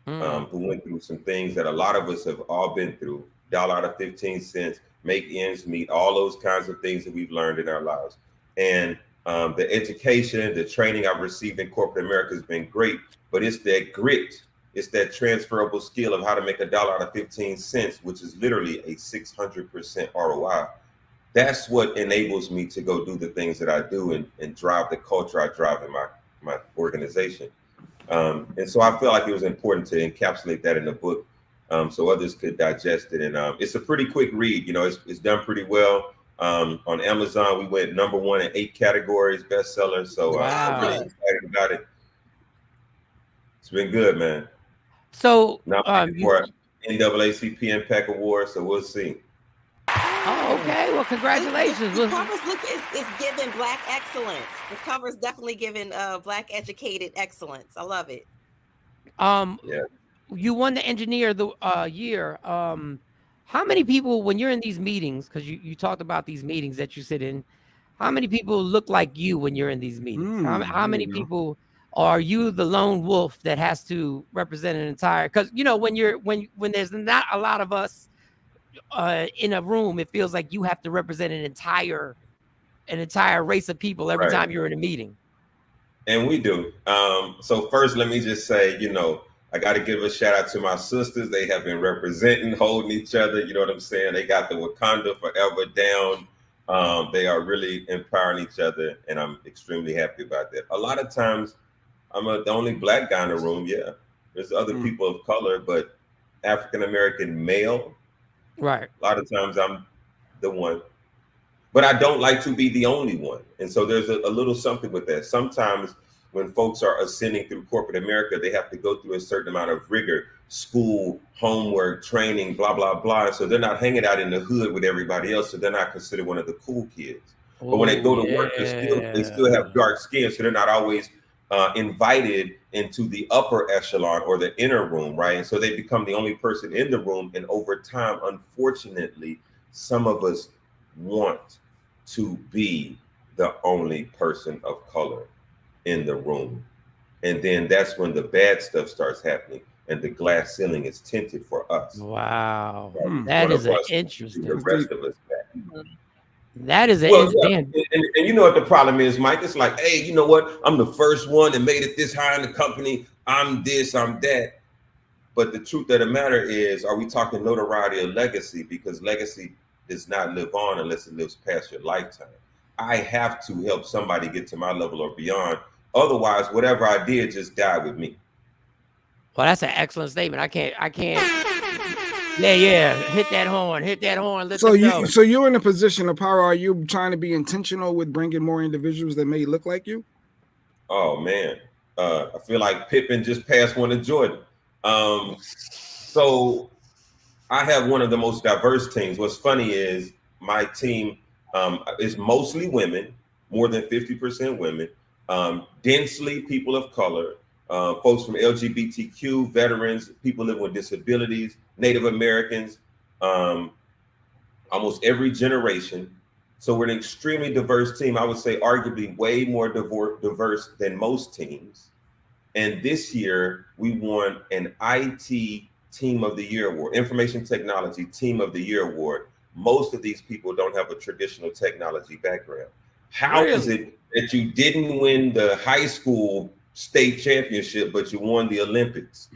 who went through some things that a lot of us have all been through. Dollar out of 15 cents, make ends meet, all those kinds of things that we've learned in our lives. And the education, the training I've received in corporate America has been great, but it's that grit. It's that transferable skill of how to make $1 out of 15 cents, which is literally a 600% ROI. That's what enables me to go do the things that I do and drive the culture I drive in my organization. And so I feel like it was important to encapsulate that in the book so others could digest it. And it's a pretty quick read. You know, it's done pretty well. On Amazon, we went #1 in 8 categories, bestseller. So I'm really excited about it. It's been good, man. So now for NAACP Impact Award, so we'll see. Oh, okay. Well, congratulations. The covers it's giving Black excellence. The cover's definitely giving Black educated excellence. I love it. Yeah. You won the Engineer of the Year. How many people, when you're in these meetings, because you talked about these meetings that you sit in, how many people look like you when you're in these meetings? How many people are you the lone wolf that has to represent an entire? Because you know when there's not a lot of us in a room, it feels like you have to represent an entire race of people every time you're in a meeting. And we do. So first, let me just say, you know, I got to give a shout out to my sisters. They have been representing, holding each other. You know what I'm saying? They got the Wakanda Forever down. They are really empowering each other, and I'm extremely happy about that. A lot of times, I'm the only Black guy in the room. Yeah, there's other people of color, but African American male. Right. A lot of times I'm the one, but I don't like to be the only one. And so there's a little something with that. Sometimes when folks are ascending through corporate America, they have to go through a certain amount of rigor, school, homework, training, blah, blah, blah. And so they're not hanging out in the hood with everybody else. So they're not considered one of the cool kids. But when they go to work, they still have dark skin. So they're not always invited into the upper echelon or the inner room, right? And so they become the only person in the room. And over time, unfortunately, some of us want to be the only person of color in the room. And then that's when the bad stuff starts happening and the glass ceiling is tinted for us. Wow. That is interesting. The rest of us back. That is and you know what the problem is, Mike? It's like, hey, you know what? I'm the first one that made it this high in the company. I'm this, I'm that. But the truth of the matter is, are we talking notoriety or legacy? Because legacy does not live on unless it lives past your lifetime. I have to help somebody get to my level or beyond. Otherwise, whatever I did just died with me. Well, that's an excellent statement. I can't. Yeah. Hit that horn. So you're in a position of power. Are you trying to be intentional with bringing more individuals that may look like you? Oh man, I feel like Pippen just passed one to Jordan. So I have one of the most diverse teams. What's funny is my team is mostly women, more than 50% women, densely people of color, folks from LGBTQ, veterans, people living with disabilities, Native Americans, almost every generation. So we're an extremely diverse team. I would say arguably way more diverse than most teams. And this year we won an IT Team of the Year award, Information Technology Team of the Year award. Most of these people don't have a traditional technology background. How is it that you didn't win the high school state championship, but you won the Olympics?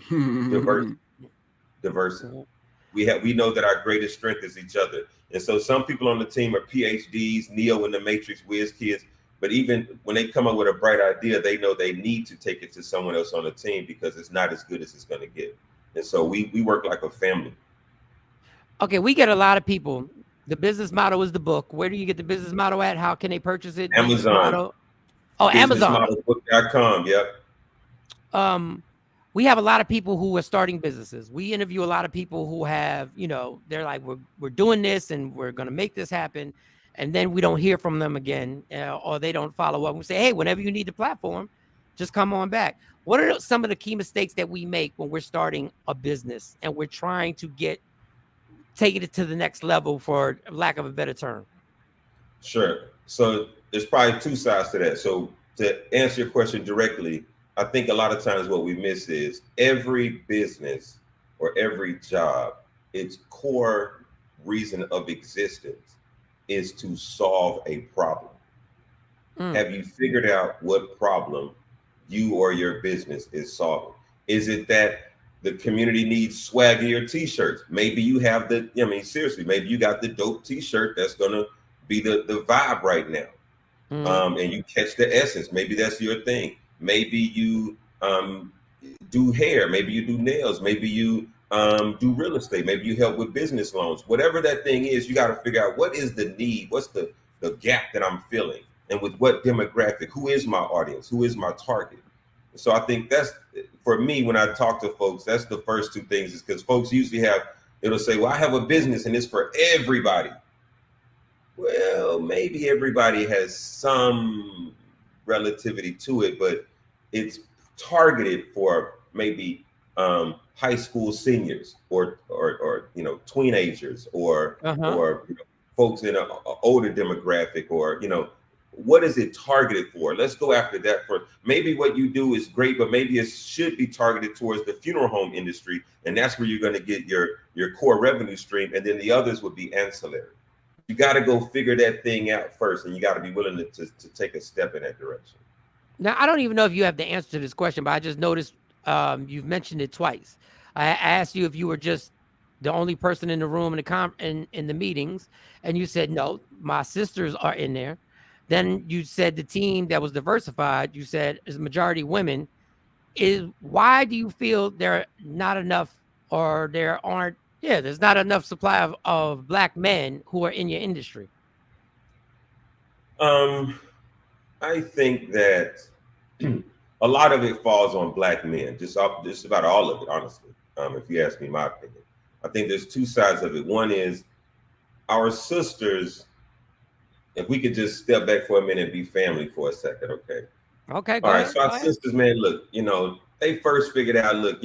Diversity. We know that our greatest strength is each other. And so some people on the team are PhDs, Neo in the Matrix, whiz kids. But even when they come up with a bright idea, they know they need to take it to someone else on the team because it's not as good as it's going to get. And so we work like a family. Okay, we get a lot of people. The business model is the book. Where do you get the business model at? How can they purchase it? Amazon. Oh, Amazon. Businessmodelbook.com. Yep. We have a lot of people who are starting businesses. We interview a lot of people who have, they're like, we're doing this and we're going to make this happen. And then we don't hear from them again, or they don't follow up. We say, hey, whenever you need the platform, just come on back. What are some of the key mistakes that we make when we're starting a business and we're trying to taking it to the next level, for lack of a better term? Sure. So there's probably two sides to that. So to answer your question directly, I think a lot of times what we miss is every business or every job, its core reason of existence is to solve a problem. Have you figured out what problem you or your business is solving? Is it that the community needs swaggier t-shirts? Maybe you have seriously, maybe you got the dope t-shirt that's gonna be the vibe right now. And you catch the essence. Maybe that's your thing. Maybe you do hair, maybe you do nails, maybe you do real estate, maybe you help with business loans. Whatever that thing is, you got to figure out what is the need, what's the gap that I'm filling, and with what demographic, who is my audience, who is my target. So I think that's, for me, when I talk to folks, that's the first two things, is because folks usually it'll say, well, I have a business and it's for everybody. Well, maybe everybody has some relativity to it, but it's targeted for maybe high school seniors or teenagers or folks in an older demographic, or what is it targeted for? Let's go after that. For maybe what you do is great, but maybe it should be targeted towards the funeral home industry, and that's where you're going to get your core revenue stream, and then the others would be ancillary. You got to go figure that thing out first, and you got to be willing to take a step in that direction. Now, I don't even know if you have the answer to this question, but I just noticed you've mentioned it twice. I asked you if you were just the only person in the room in the meetings, and you said, no, my sisters are in there. Then you said the team that was diversified, you said is majority women. Why do you feel there are not enough, or there's not enough supply of Black men who are in your industry? I think that a lot of it falls on Black men, just about all of it, honestly. If you ask me my opinion, I think there's two sides of it. One is our sisters. If we could just step back for a minute and be family for a second, okay? Okay. All right. So our sisters, man, look, they first figured out,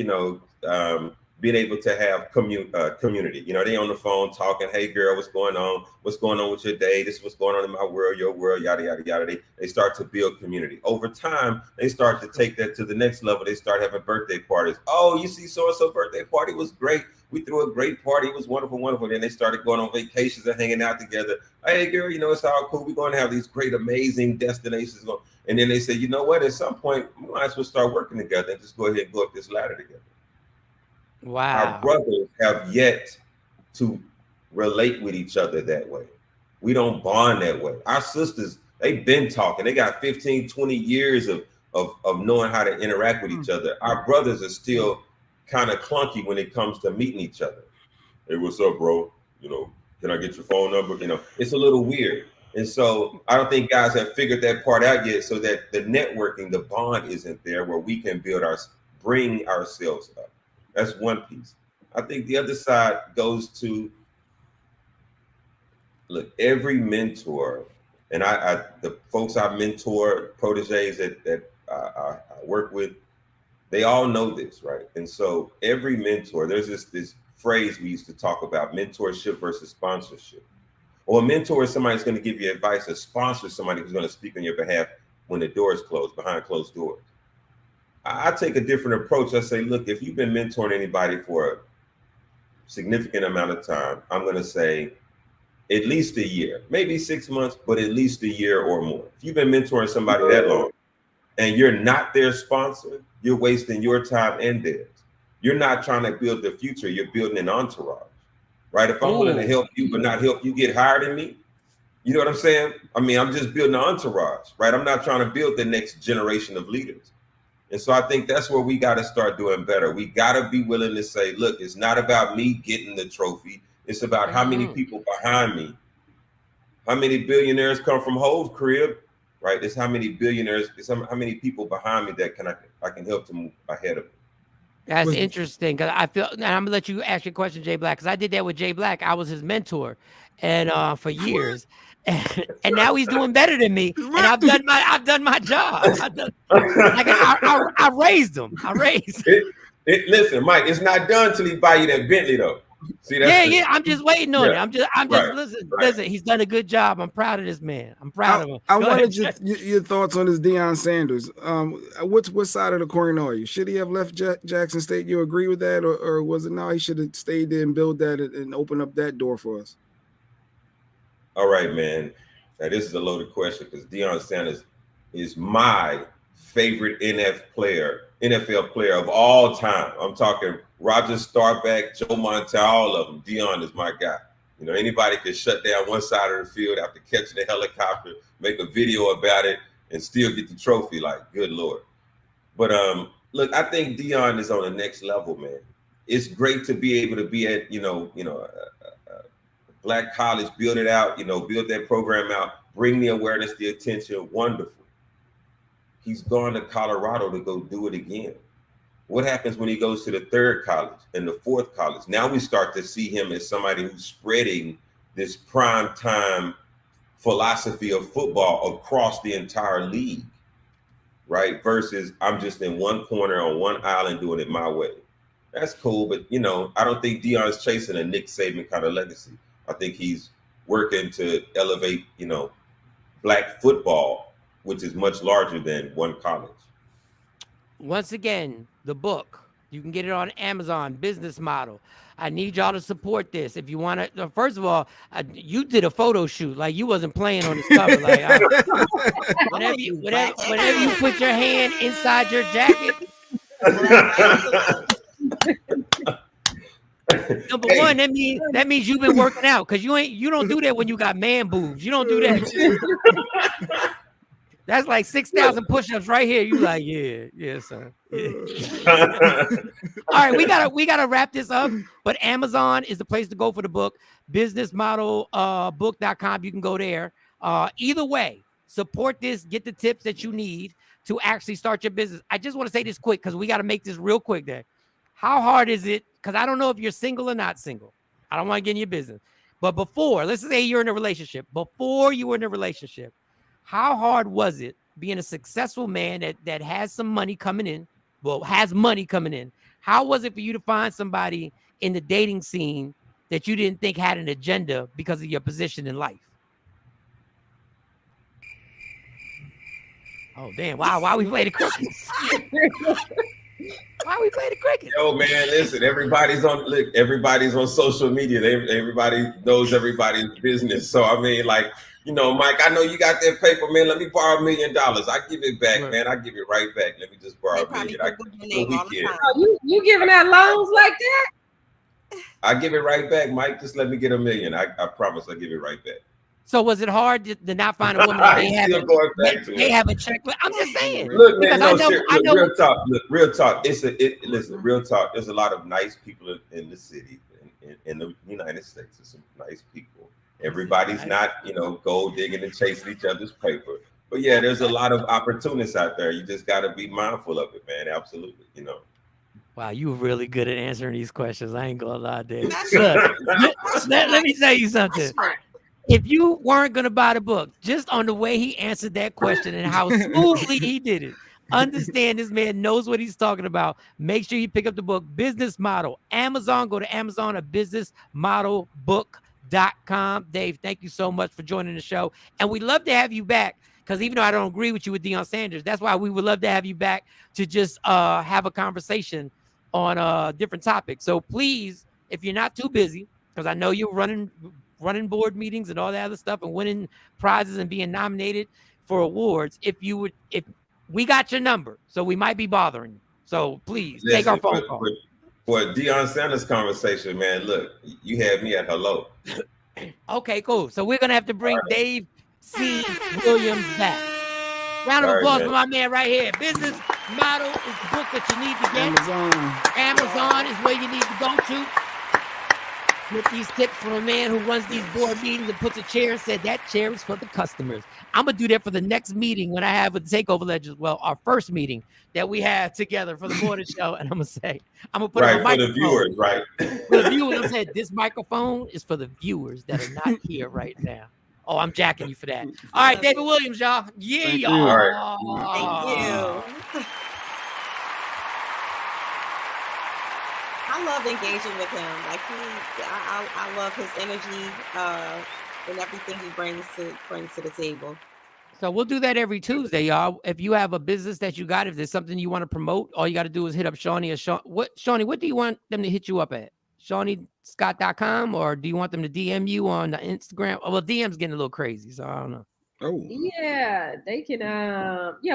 being able to have community. They on the phone talking, hey girl, what's going on? What's going on with your day? This is what's going on in my world, your world, yada, yada, yada. They start to build community. Over time, they start to take that to the next level. They start having birthday parties. Oh, you see so-and-so birthday party was great. We threw a great party. It was wonderful, wonderful. Then they started going on vacations and hanging out together. Hey girl, it's all cool. We're going to have these great, amazing destinations. And then they say, you know what? At some point, we might as well start working together and just go ahead and go up this ladder together. Wow. Our brothers have yet to relate with each other that way. We don't bond that way. Our sisters, they've been talking. They got 15, 20 years of knowing how to interact with each other. Our brothers are still kind of clunky when it comes to meeting each other. Hey, what's up, bro? Can I get your phone number? It's a little weird. And so I don't think guys have figured that part out yet, so that the networking, the bond isn't there where we can bring ourselves up. That's one piece. I think the other side goes to, look, every mentor, and the folks I mentor, proteges that I work with, they all know this, right? And so every mentor, there's this phrase we used to talk about, mentorship versus sponsorship. Or a mentor is somebody who's going to give you advice. A sponsor is somebody who's going to speak on your behalf when the door is closed, behind closed doors. I take a different approach. I say, look, if you've been mentoring anybody for a significant amount of time, I'm going to say at least a year, maybe 6 months, but at least a year or more. If you've been mentoring somebody that long and you're not their sponsor, you're wasting your time and theirs. You're not trying to build the future. You're building an entourage, right? If I'm willing to help you, but not help you get hired in me, you know what I'm saying? I mean, I'm just building an entourage, right? I'm not trying to build the next generation of leaders. And so I think that's where we got to start doing better. We got to be willing to say, look, it's not about me getting the trophy. It's about how many people behind me. How many billionaires come from Hove's crib, right? It's how many billionaires, how many people behind me that I can help to move ahead of me. That's interesting, because I feel, and I'm gonna let you ask your question, Jay Black, because I did that with Jay Black. I was his mentor, and for years, and now he's doing better than me. And I've done my job. I raised him. Listen, Mike, it's not done till he buy you that Bentley, though. See, that's yeah. I'm just waiting on it. I'm just right, listen. He's done a good job. I'm proud of this man. I'm proud of him. I wanted your thoughts on this Deion Sanders. What side of the coin are you? Should he have left Jackson State? You agree with that, or was it no? He should have stayed there and built that and open up that door for us. All right, man. Now this is a loaded question because Deion Sanders is my favorite NFL player of all time. I'm talking Roger Staubach, Joe Montana, all of them. Deion is my guy. You know, anybody can shut down one side of the field after catching a helicopter, make a video about it, and still get the trophy. Like, good Lord. But look, I think Deion is on the next level, man. It's great to be able to be at, Black college, build it out, build that program out, bring the awareness, the attention. Wonderful. He's gone to Colorado to go do it again. What happens when he goes to the third college and the fourth college? Now we start to see him as somebody who's spreading this prime time philosophy of football across the entire league, right? Versus I'm just in one corner on one island doing it my way. That's cool, but I don't think Deion's chasing a Nick Saban kind of legacy. I think he's working to elevate, Black football, which is much larger than one college. Once again, the book, you can get it on Amazon, Business Model. I need y'all to support this. If you want to, first of all, you did a photo shoot, like you wasn't playing on this cover. Like whenever you put your hand inside your jacket. Number one, that means you've been working out because you don't do that when you got man boobs. You don't do that. That's like 6,000 push-ups right here. You like, yeah, son. Yeah. All right, we gotta wrap this up. But Amazon is the place to go for the book. Businessmodelbook.com. You can go there. Either way, support this. Get the tips that you need to actually start your business. I just want to say this quick because we got to make this real quick there. How hard is it? Because I don't know if you're single or not single. I don't want to get in your business. But before, let's say you're in a relationship. Before you were in a relationship, how hard was it being a successful man that has some money coming in? Well, has money coming in. How was it for you to find somebody in the dating scene that you didn't think had an agenda because of your position in life? Oh, damn. Why we play the crickets? Why we play the cricket? Yo, man, listen, everybody's on social media. Everybody knows everybody's business. So, I mean, like, Mike, I know you got that paper, man. Let me borrow $1 million. I give it back, man. I give it right back. Let me just borrow $1 million. You giving out loans like that? I give it right back, Mike. Just let me get $1 million. I promise I'll give it right back. So was it hard to not find a woman that they have a check? I'm just saying. Look, man, real talk. Look, real talk. Listen, real talk. There's a lot of nice people in the city, in the United States. There's some nice people. Everybody's not, gold digging and chasing each other's paper. But yeah, there's a lot of opportunists out there. You just got to be mindful of it, man. Absolutely, Wow, you were really good at answering these questions. I ain't gonna lie, Dave. Let me tell you something. If you weren't going to buy the book, just on the way he answered that question and how smoothly he did it, understand this man knows what he's talking about. Make sure you pick up the book, Business Model. Amazon, go to Amazon or businessmodelbook.com. Dave, thank you so much for joining the show. And we'd love to have you back because even though I don't agree with you with Deion Sanders, that's why we would love to have you back to just have a conversation on different topics. So please, if you're not too busy, because I know you're running board meetings and all that other stuff and winning prizes and being nominated for awards. If we got your number, so we might be bothering you. So please take our phone call. For Deion Sanders conversation, man, look, you had me at hello. Okay, cool. So we're going to have to bring Dave C. Williams back. Round of applause for my man right here. Business Model is the book that you need to get. Amazon is where you need to go to. With these tips from a man who runs these board meetings and puts a chair and said that chair is for the customers. I'm going to do that for the next meeting when I have with the Takeover Legends. Well, our first meeting that we had together for the morning show. And I'm going to put on a microphone. For the viewers, right? For the viewers, I said, this microphone is for the viewers that are not here right now. Oh, I'm jacking you for that. All right, David Williams, y'all. Yeah, y'all. All right. Thank you. I love engaging with him. Like I love his energy and everything he brings to the table. So we'll do that every Tuesday, y'all. If you have a business that you got, if there's something you want to promote, all you got to do is hit up Shawnee or Shawnee, what do you want them to hit you up at? ShawneeScott.com, or do you want them to DM you on the Instagram? Well, DM's getting a little crazy, so I don't know. Oh. Yeah, they can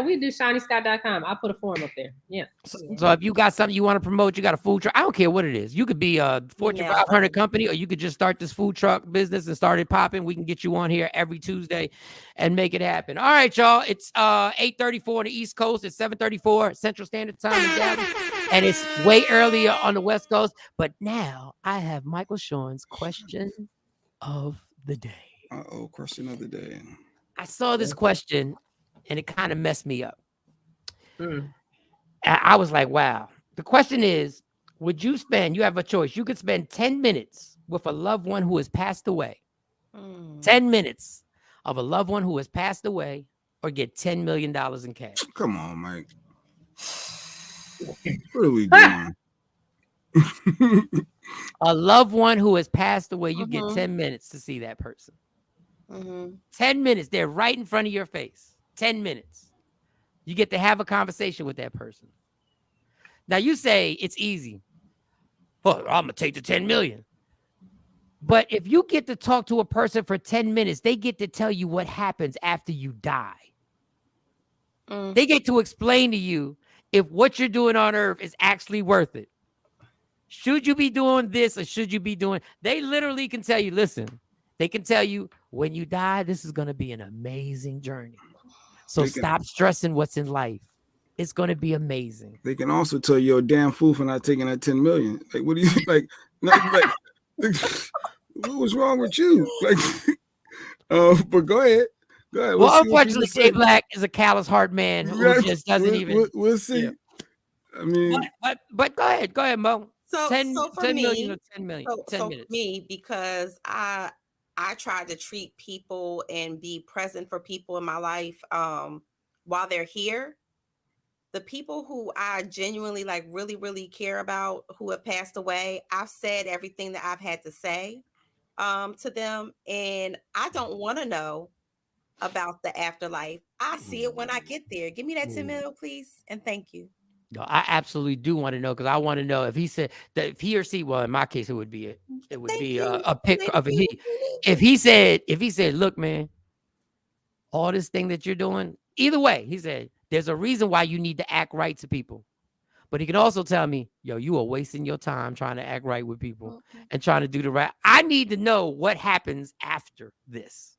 we do ShawneeScott.com. I'll put a form up there. Yeah. So if you got something you want to promote, you got a food truck, I don't care what it is. You could be a Fortune 500 company, or you could just start this food truck business and start it popping. We can get you on here every Tuesday and make it happen. All right, y'all. It's 8:34 on the East Coast. It's 7:34 Central Standard Time in Dallas. And it's way earlier on the West Coast. But now I have Michael Sean's question of the day. Question of the day. I saw this question and it kind of messed me up. I was like, wow. The question is, you have a choice. You could spend 10 minutes with a loved one who has passed away. 10 minutes of a loved one who has passed away, or get $10 million in cash. Come on, Mike. What are we doing? A loved one who has passed away, you get 10 minutes to see that person. 10 minutes, they're right in front of your face. 10 minutes. You get to have a conversation with that person. Now you say it's easy. Well, I'm gonna take the 10 million. But if you get to talk to a person for 10 minutes, they get to tell you what happens after you die. They get to explain to you if what you're doing on earth is actually worth it. Should you be doing this, or should you be doing? They literally can tell you, listen, they can tell you, when you die, this is going to be an amazing journey. So stop stressing what's in life. It's going to be amazing. They can also tell you, you're a damn fool for not taking that 10 million. Like, what do you like? What was wrong with you? Like, but go ahead. Well, unfortunately, Jay Black is a callous heart man who just doesn't even. We'll see. Yeah. I mean, but go ahead, Mo. So 10 for me, million or 10 million. 10 so minutes. For me, because I try to treat people and be present for people in my life while they're here. The people who I genuinely really, really care about who have passed away, I've said everything that I've had to say to them, and I don't want to know about the afterlife. I see it when I get there. Give me that 10 mil, please, and thank you. I absolutely do want to know, because I want to know if he said that, if he or she, well, in my case, it would be a pic of a he. If he said, look, man, all this thing that you're doing, either way, he said, there's a reason why you need to act right to people. But he can also tell me, yo, you are wasting your time trying to act right with people and trying to do the right. I need to know what happens after this.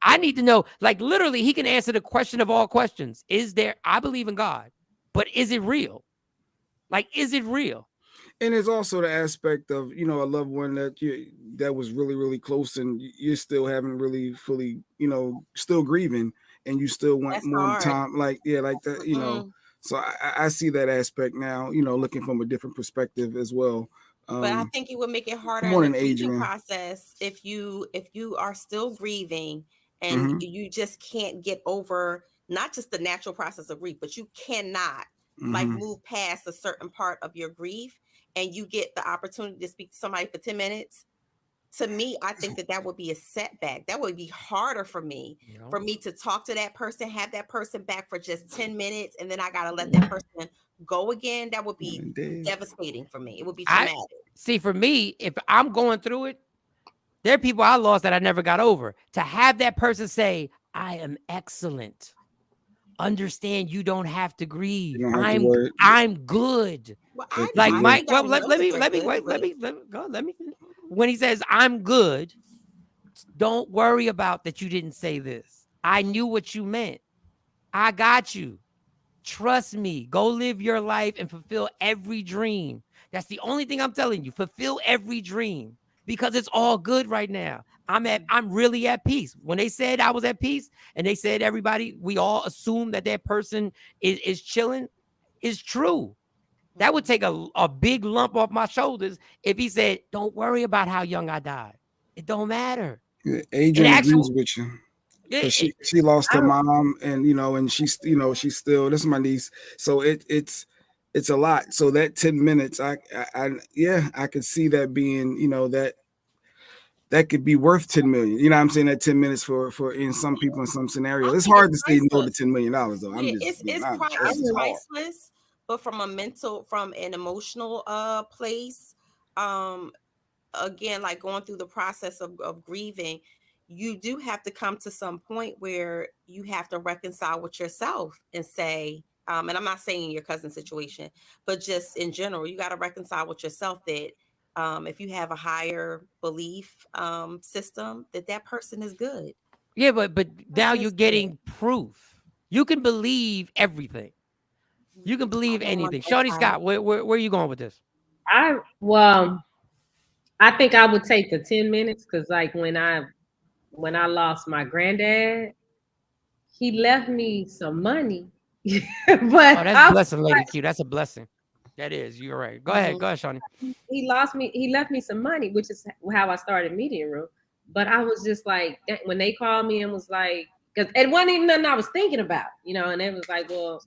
I need to know, like, literally, he can answer the question of all questions. I believe in God, but is it real? Like, is it real? And there's also the aspect of, a loved one that was really, really close, and you're still haven't really fully, still grieving, and you still want more time. Like that, So I see that aspect now, looking from a different perspective as well. But I think it would make it harder in the grieving process if you are still grieving and you just can't get over not just the natural process of grief, but you cannot move past a certain part of your grief, and you get the opportunity to speak to somebody for 10 minutes. To me, I think that would be a setback. That would be harder for me, to talk to that person, have that person back for just 10 minutes, and then I got to let that person go again. That would be devastating for me. It would be traumatic. See, for me, if I'm going through it, there are people I lost that I never got over. To have that person say, I am excellent. Understand you don't have to grieve. I'm good. Well, let me go. When he says I'm good, don't worry about that you didn't say this. I knew what you meant. I got you. Trust me. Go live your life and fulfill every dream. That's the only thing I'm telling you. Fulfill every dream, because it's all good right now. I'm really at peace. When they said I was at peace, and they said everybody, we all assume that person is chilling, is true. That would take a big lump off my shoulders if he said, don't worry about how young I died. It don't matter. Yeah, Adrian agrees with you. Yeah, she lost her mom, and and she's she's still, this is my niece. So it's it's a lot. So that 10 minutes, I could see that being, that could be worth 10 million. You know what I'm saying? That 10 minutes for in some people in some scenarios. It's hard to say no to $10 million though. I'm just it's priceless, but from an emotional place, again, like going through the process of grieving, you do have to come to some point where you have to reconcile with yourself and say, and I'm not saying your cousin's situation, but just in general, you got to reconcile with yourself that if you have a higher belief system, that person is good. Yeah, but now you're getting proof. You can believe everything. You can believe anything. Shawnee Scott, where are you going with this? I think I would take the 10 minutes because, like, when I lost my granddad, he left me some money. But that's a blessing, Lady Q. That's a blessing. That is. You're right. Go ahead, Shawnee. He left me some money, which is how I started Media Room. But I was just like, when they called me and was like, because it wasn't even nothing I was thinking about, and it was like, well,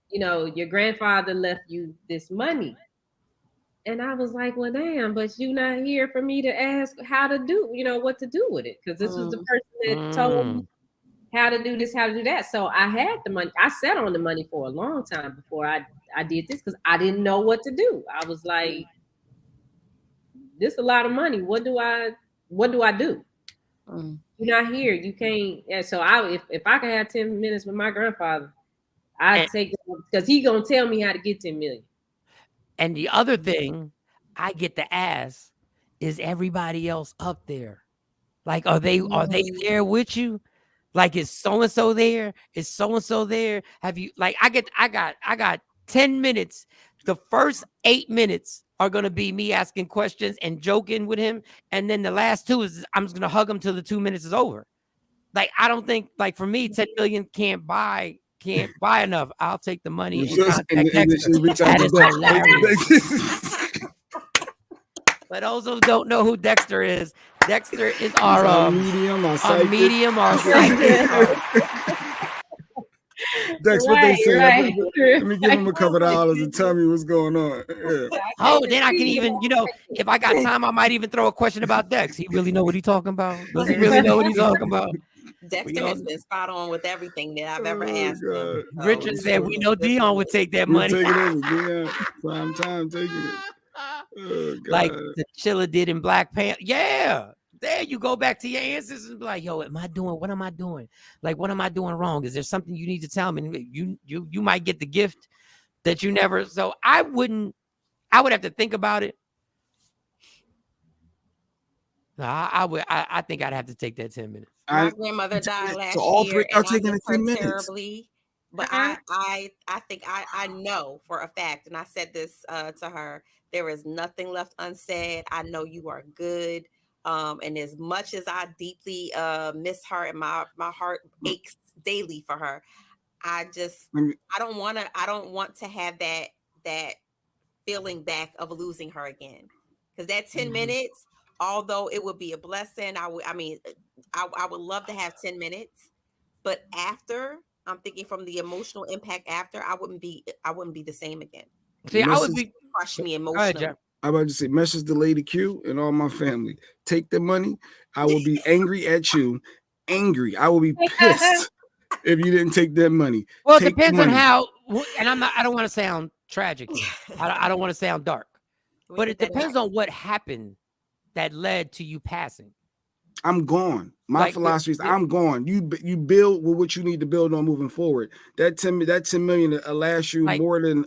your grandfather left you this money. And I was like, well, damn, but you not here for me to ask how to do, what to do with it. Because this was the person that told me how to do this, how to do that. So I had the money. I sat on the money for a long time before I did this because I didn't know what to do. I was like, this is a lot of money. What do I do? You're not here. You can't. And so if I can have 10 minutes with my grandfather, I'd take it because he's going to tell me how to get 10 million. And the other thing I get to ask is everybody else up there. Like, are they there with you? Like, is so-and-so there? Is so-and-so there? Have you, like, I got 10 minutes. The first 8 minutes are going to be me asking questions and joking with him. And then the last 2 is I'm just going to hug him till the 2 minutes is over. Like, I don't think, like, for me, 10 million can't buy enough. I'll take the money and contact Dexter. That is hilarious. For those who don't know who Dexter is our medium, our psychic. Dex, what they say? Right. Let me give him a couple of dollars and tell me what's going on. Yeah. Oh, then I can even, if I got time, I might even throw a question about Dex. He really know what he's talking about? Does he really know what he's talking about? Dexter has been spot on with everything that I've ever asked him. Richard said, we know Dion would take that money. Take it over, Dion. Prime time taking it. Oh, like the Chilla did in Black Panther. Yeah. There you go back to your ancestors and be like, yo, what am I doing? Like, what am I doing wrong? Is there something you need to tell me? You might get the gift that you never. So I would have to think about it. I think I'd have to take that 10 minutes. My grandmother died last year, and I miss her terribly. But I think I know for a fact, and I said this to her, there is nothing left unsaid. I know you are good. And as much as I deeply miss her and my heart aches daily for her, I don't want to have that feeling back of losing her again. Because that 10 minutes, although it would be a blessing, I would love to have 10 minutes, but after, I'm thinking from the emotional impact after, I wouldn't be the same again. See, I would be crush me emotionally. I'm about to say, message to Lady Q and all my family. Take the money. I will be angry at you. Angry. I will be pissed if you didn't take that money. Well, it depends on how. And I don't want to sound tragic here. I don't want to sound dark. But it depends on what happened that led to you passing. I'm gone. My philosophy is I'm gone. You build with what you need to build on moving forward. That 10 million will last you more than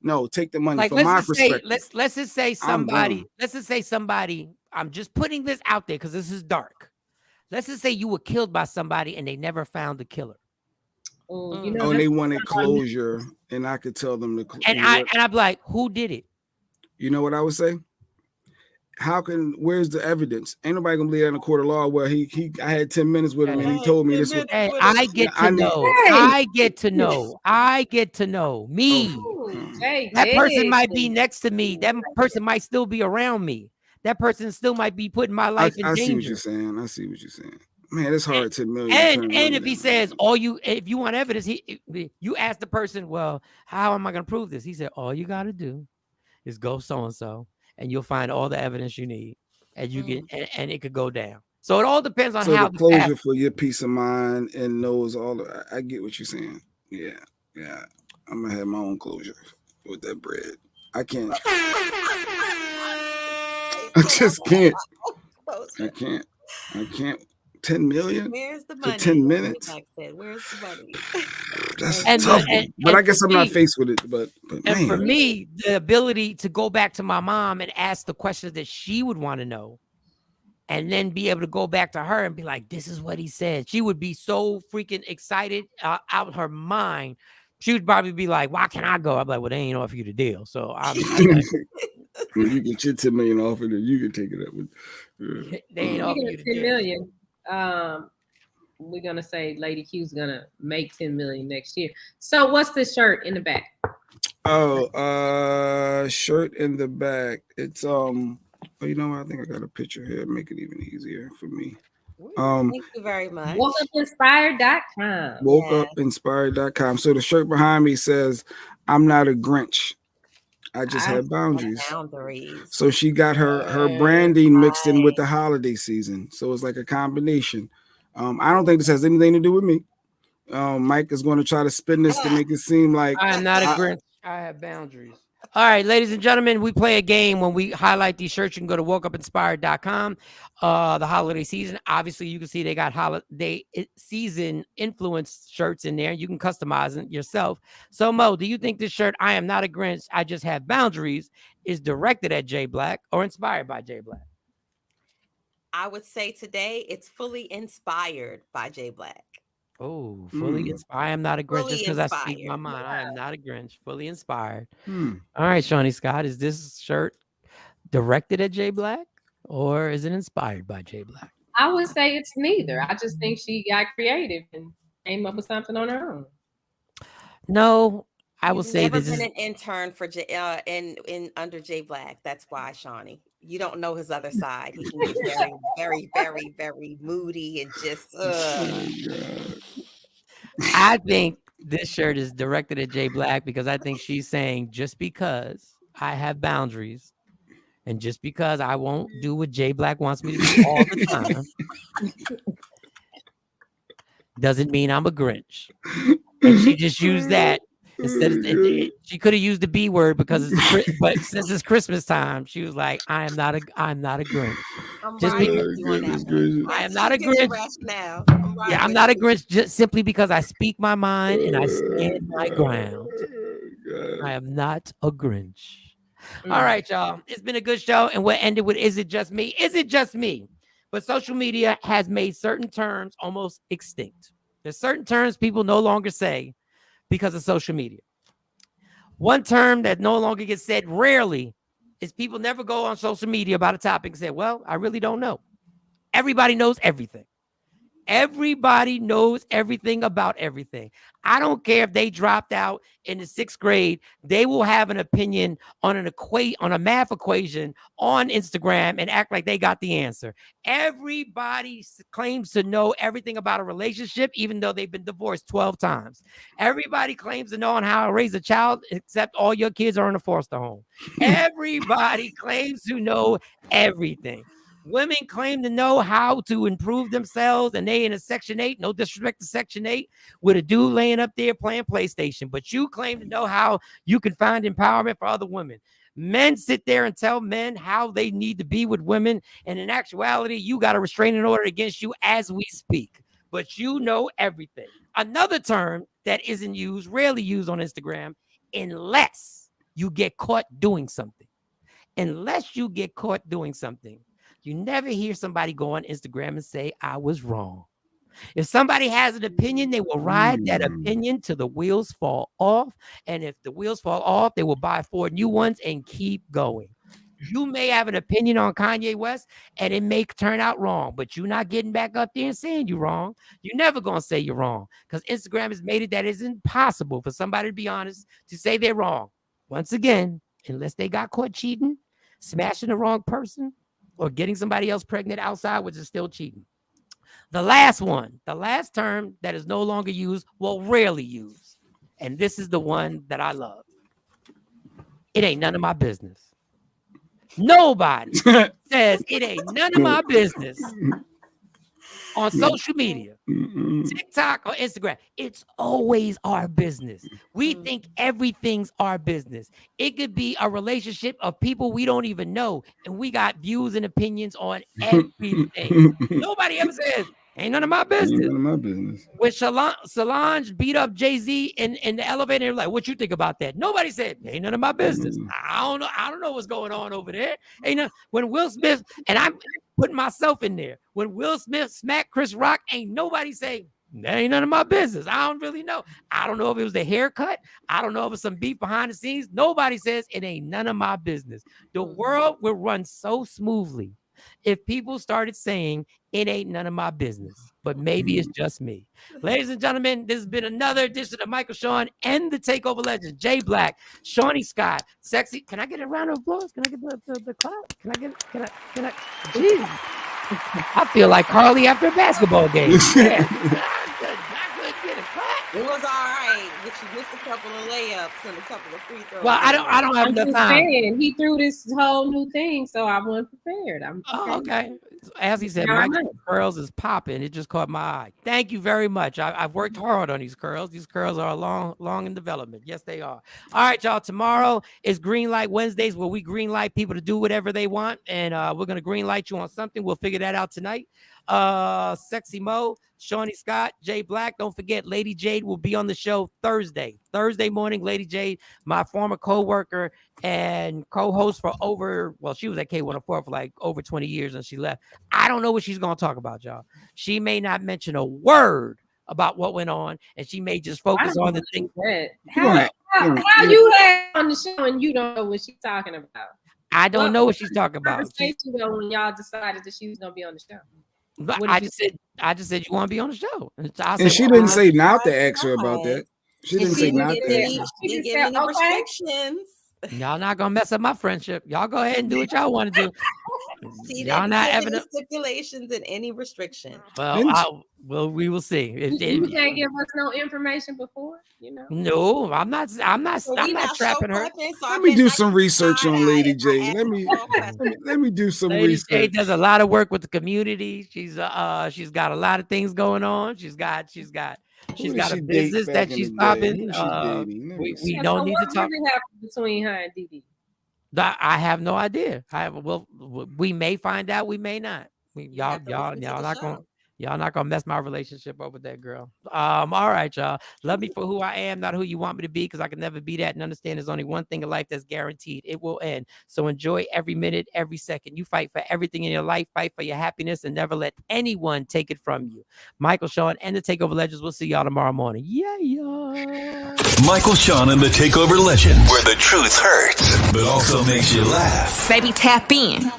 no, take the money from my perspective. Let's just say somebody, I'm just putting this out there because this is dark. Let's just say you were killed by somebody and they never found the killer. And they wanted closure, and I could tell them to. And I'm like, who did it? You know what I would say? Where's the evidence? Ain't nobody gonna believe that in a court of law where I had 10 minutes with him and he told me this. I get to know me. That person might be next to me. That person might still be around me. That person still might be putting my life in danger. I see what you're saying. Man, it's hard. 10 million. And if he says if you want evidence, you ask the person, well, how am I going to prove this? He said, all you got to do is go so and so, and you'll find all the evidence you need, and you get and it could go down. So it all depends on how the closure for your peace of mind and knows all. I get what you're saying. Yeah. I'm gonna have my own closure with that bread. I can't. I just can't. I can't. 10 million. Where's the money? For 10 minutes. Where's the money? That's tough. But I guess I'm not faced with it. But man. For me, the ability to go back to my mom and ask the questions that she would want to know, and then be able to go back to her and be like, this is what he said. She would be so freaking excited out her mind. She would probably be like, why can't I go? I'm like, well, they ain't offer you the deal. So I'm when you get your 10 million off it, you can take it up with. They ain't offer you the 10 deal. million. We're gonna say Lady Q's gonna make 10 million next year. So what's the shirt in the back? Shirt in the back. It's you know what? I think I got a picture here. Make it even easier for me. Thank you very much. WokeUpInspired.com. WokeUpInspired.com. So the shirt behind me says, I'm not a Grinch. I just have boundaries. So she got her branding mixed in with the holiday season. So it's like a combination. I don't think this has anything to do with me. Mike is going to try to spin this to make it seem like I'm not a Grinch. I have boundaries. All right, ladies and gentlemen, we play a game when we highlight these shirts. You can go to WokeUpInspired.com. The holiday season, obviously, you can see they got holiday season influence shirts in there. You can customize it yourself. So, Mo, do you think this shirt, I am not a Grinch, I just have boundaries, is directed at Jay Black or inspired by Jay Black? I would say today it's fully inspired by Jay Black. Oh, fully inspired. I am not a Grinch just because I speak my mind. I am not a Grinch. Fully inspired. All right, Shawnee Scott, is this shirt directed at Jay Black or is it inspired by Jay Black? I would say it's neither. I just think she got creative and came up with something on her own. No, I will say never this been is an intern for in under Jay Black. That's why, Shawnee. You don't know his other side. He can be very, very, very, very moody and just. I think this shirt is directed at Jay Black because I think she's saying just because I have boundaries and just because I won't do what Jay Black wants me to do all the time doesn't mean I'm a Grinch. And she just used that. Instead of she could have used the B word because but since it's Christmas time, she was like, I'm not a Grinch. I am not a Grinch. I'm not a Grinch just simply because I speak my mind and I stand my ground. I am not a Grinch. All right, y'all. It's been a good show, and we'll end it with Is It Just Me? Is it just me? But social media has made certain terms almost extinct. There's certain terms people no longer say because of social media. One term that no longer gets said rarely is people never go on social media about a topic and say, well, I really don't know. Everybody knows everything. Everybody knows everything about everything. I don't care if they dropped out in the 6th grade. They will have an opinion on a math equation on Instagram and act like they got the answer. Everybody claims to know everything about a relationship, even though they've been divorced 12 times. Everybody claims to know on how to raise a child, except all your kids are in a foster home. Everybody claims to know everything. Women claim to know how to improve themselves, and they in a Section 8, no disrespect to Section 8, with a dude laying up there playing PlayStation. But you claim to know how you can find empowerment for other women. Men sit there and tell men how they need to be with women, and in actuality, you got a restraining order against you as we speak. But you know everything. Another term that isn't used, rarely used on Instagram, unless you get caught doing something. Unless you get caught doing something. You never hear somebody go on Instagram and say, I was wrong. If somebody has an opinion, they will ride that opinion till the wheels fall off. And if the wheels fall off, they will buy 4 new ones and keep going. You may have an opinion on Kanye West and it may turn out wrong, but you're not getting back up there and saying you're wrong. You're never going to say you're wrong because Instagram has made it that it's impossible for somebody to be honest, to say they're wrong. Once again, unless they got caught cheating, smashing the wrong person, or getting somebody else pregnant outside, which is still cheating. The last one, the last term that is no longer used, well, rarely used. And this is the one that I love. It ain't none of my business. Nobody says it ain't none of my business on social media, TikTok or Instagram. It's always our business. We think everything's our business. It could be a relationship of people we don't even know, and we got views and opinions on everything. Nobody ever says, ain't none of my business. Ain't none of my business. When Solange beat up Jay-Z in the elevator, like, what you think about that? Nobody said, ain't none of my business. I don't know what's going on over there. Ain't none. When Will Smith, and I'm putting myself in there, when Will Smith smacked Chris Rock, ain't nobody say, that ain't none of my business. I don't really know. I don't know if it was the haircut. I don't know if it was some beef behind the scenes. Nobody says it ain't none of my business. The world will run so smoothly if people started saying it ain't none of my business, but maybe it's just me. Ladies and gentlemen, this has been another edition of Michael Shawn and the Takeover Legends. Jay Black, Shawnee Scott, Sexy. Can I get a round of applause? Can I get the clap? Can I? Jeez. I feel like Carly after a basketball game. Yeah. I couldn't get a clap. It was all right, but you missed a couple of layups and a couple of free throws. Well, I don't have enough time. He threw this whole new thing, so I wasn't prepared. Okay. As he said, my curls is popping. It just caught my eye. Thank you very much. I've worked hard on these curls. These curls are long in development. Yes, they are. All right, y'all. Tomorrow is Green Light Wednesdays, where we green light people to do whatever they want, and we're gonna green light you on something. We'll figure that out tonight. Sexy Mo, Shawnee Scott, Jay Black. Don't forget, Lady Jade will be on the show Thursday morning. Lady Jade, my former co-worker and co-host for she was at K104 for like over 20 years and she left. I don't know what she's going to talk about, y'all. She may not mention a word about what went on, and she may just focus on the thing. How you had on the show and you don't know what she's talking about? I don't know what she's talking about. When y'all decided that she was going to be on the show. But I just said you want to be on the show, and she didn't say not to ask her about that. She didn't say not to ask her. She didn't give any restrictions. Y'all not gonna mess up my friendship. Y'all go ahead and do what y'all want to do. Y'all not having any stipulations and any restrictions. Well, we will see. You can't give us no information before, you know. No, I'm not trapping her. Let me do some research on Lady J. Let me do some research. Lady J does a lot of work with the community. She's got a lot of things going on. She's got a business that she's popping. We don't need to talk. What happened between her and Didi? I have no idea. We may find out. We may not. Y'all not gonna mess my relationship up with that girl. All right, y'all. Love me for who I am, not who you want me to be, because I can never be that. And understand there's only one thing in life that's guaranteed. It will end. So enjoy every minute, every second. You fight for everything in your life. Fight for your happiness, and never let anyone take it from you. Michael Shawn and the Takeover Legends. We'll see y'all tomorrow morning. Yeah. Michael Shawn and the Takeover Legends, where the truth hurts, but also makes you laugh. Baby, tap in.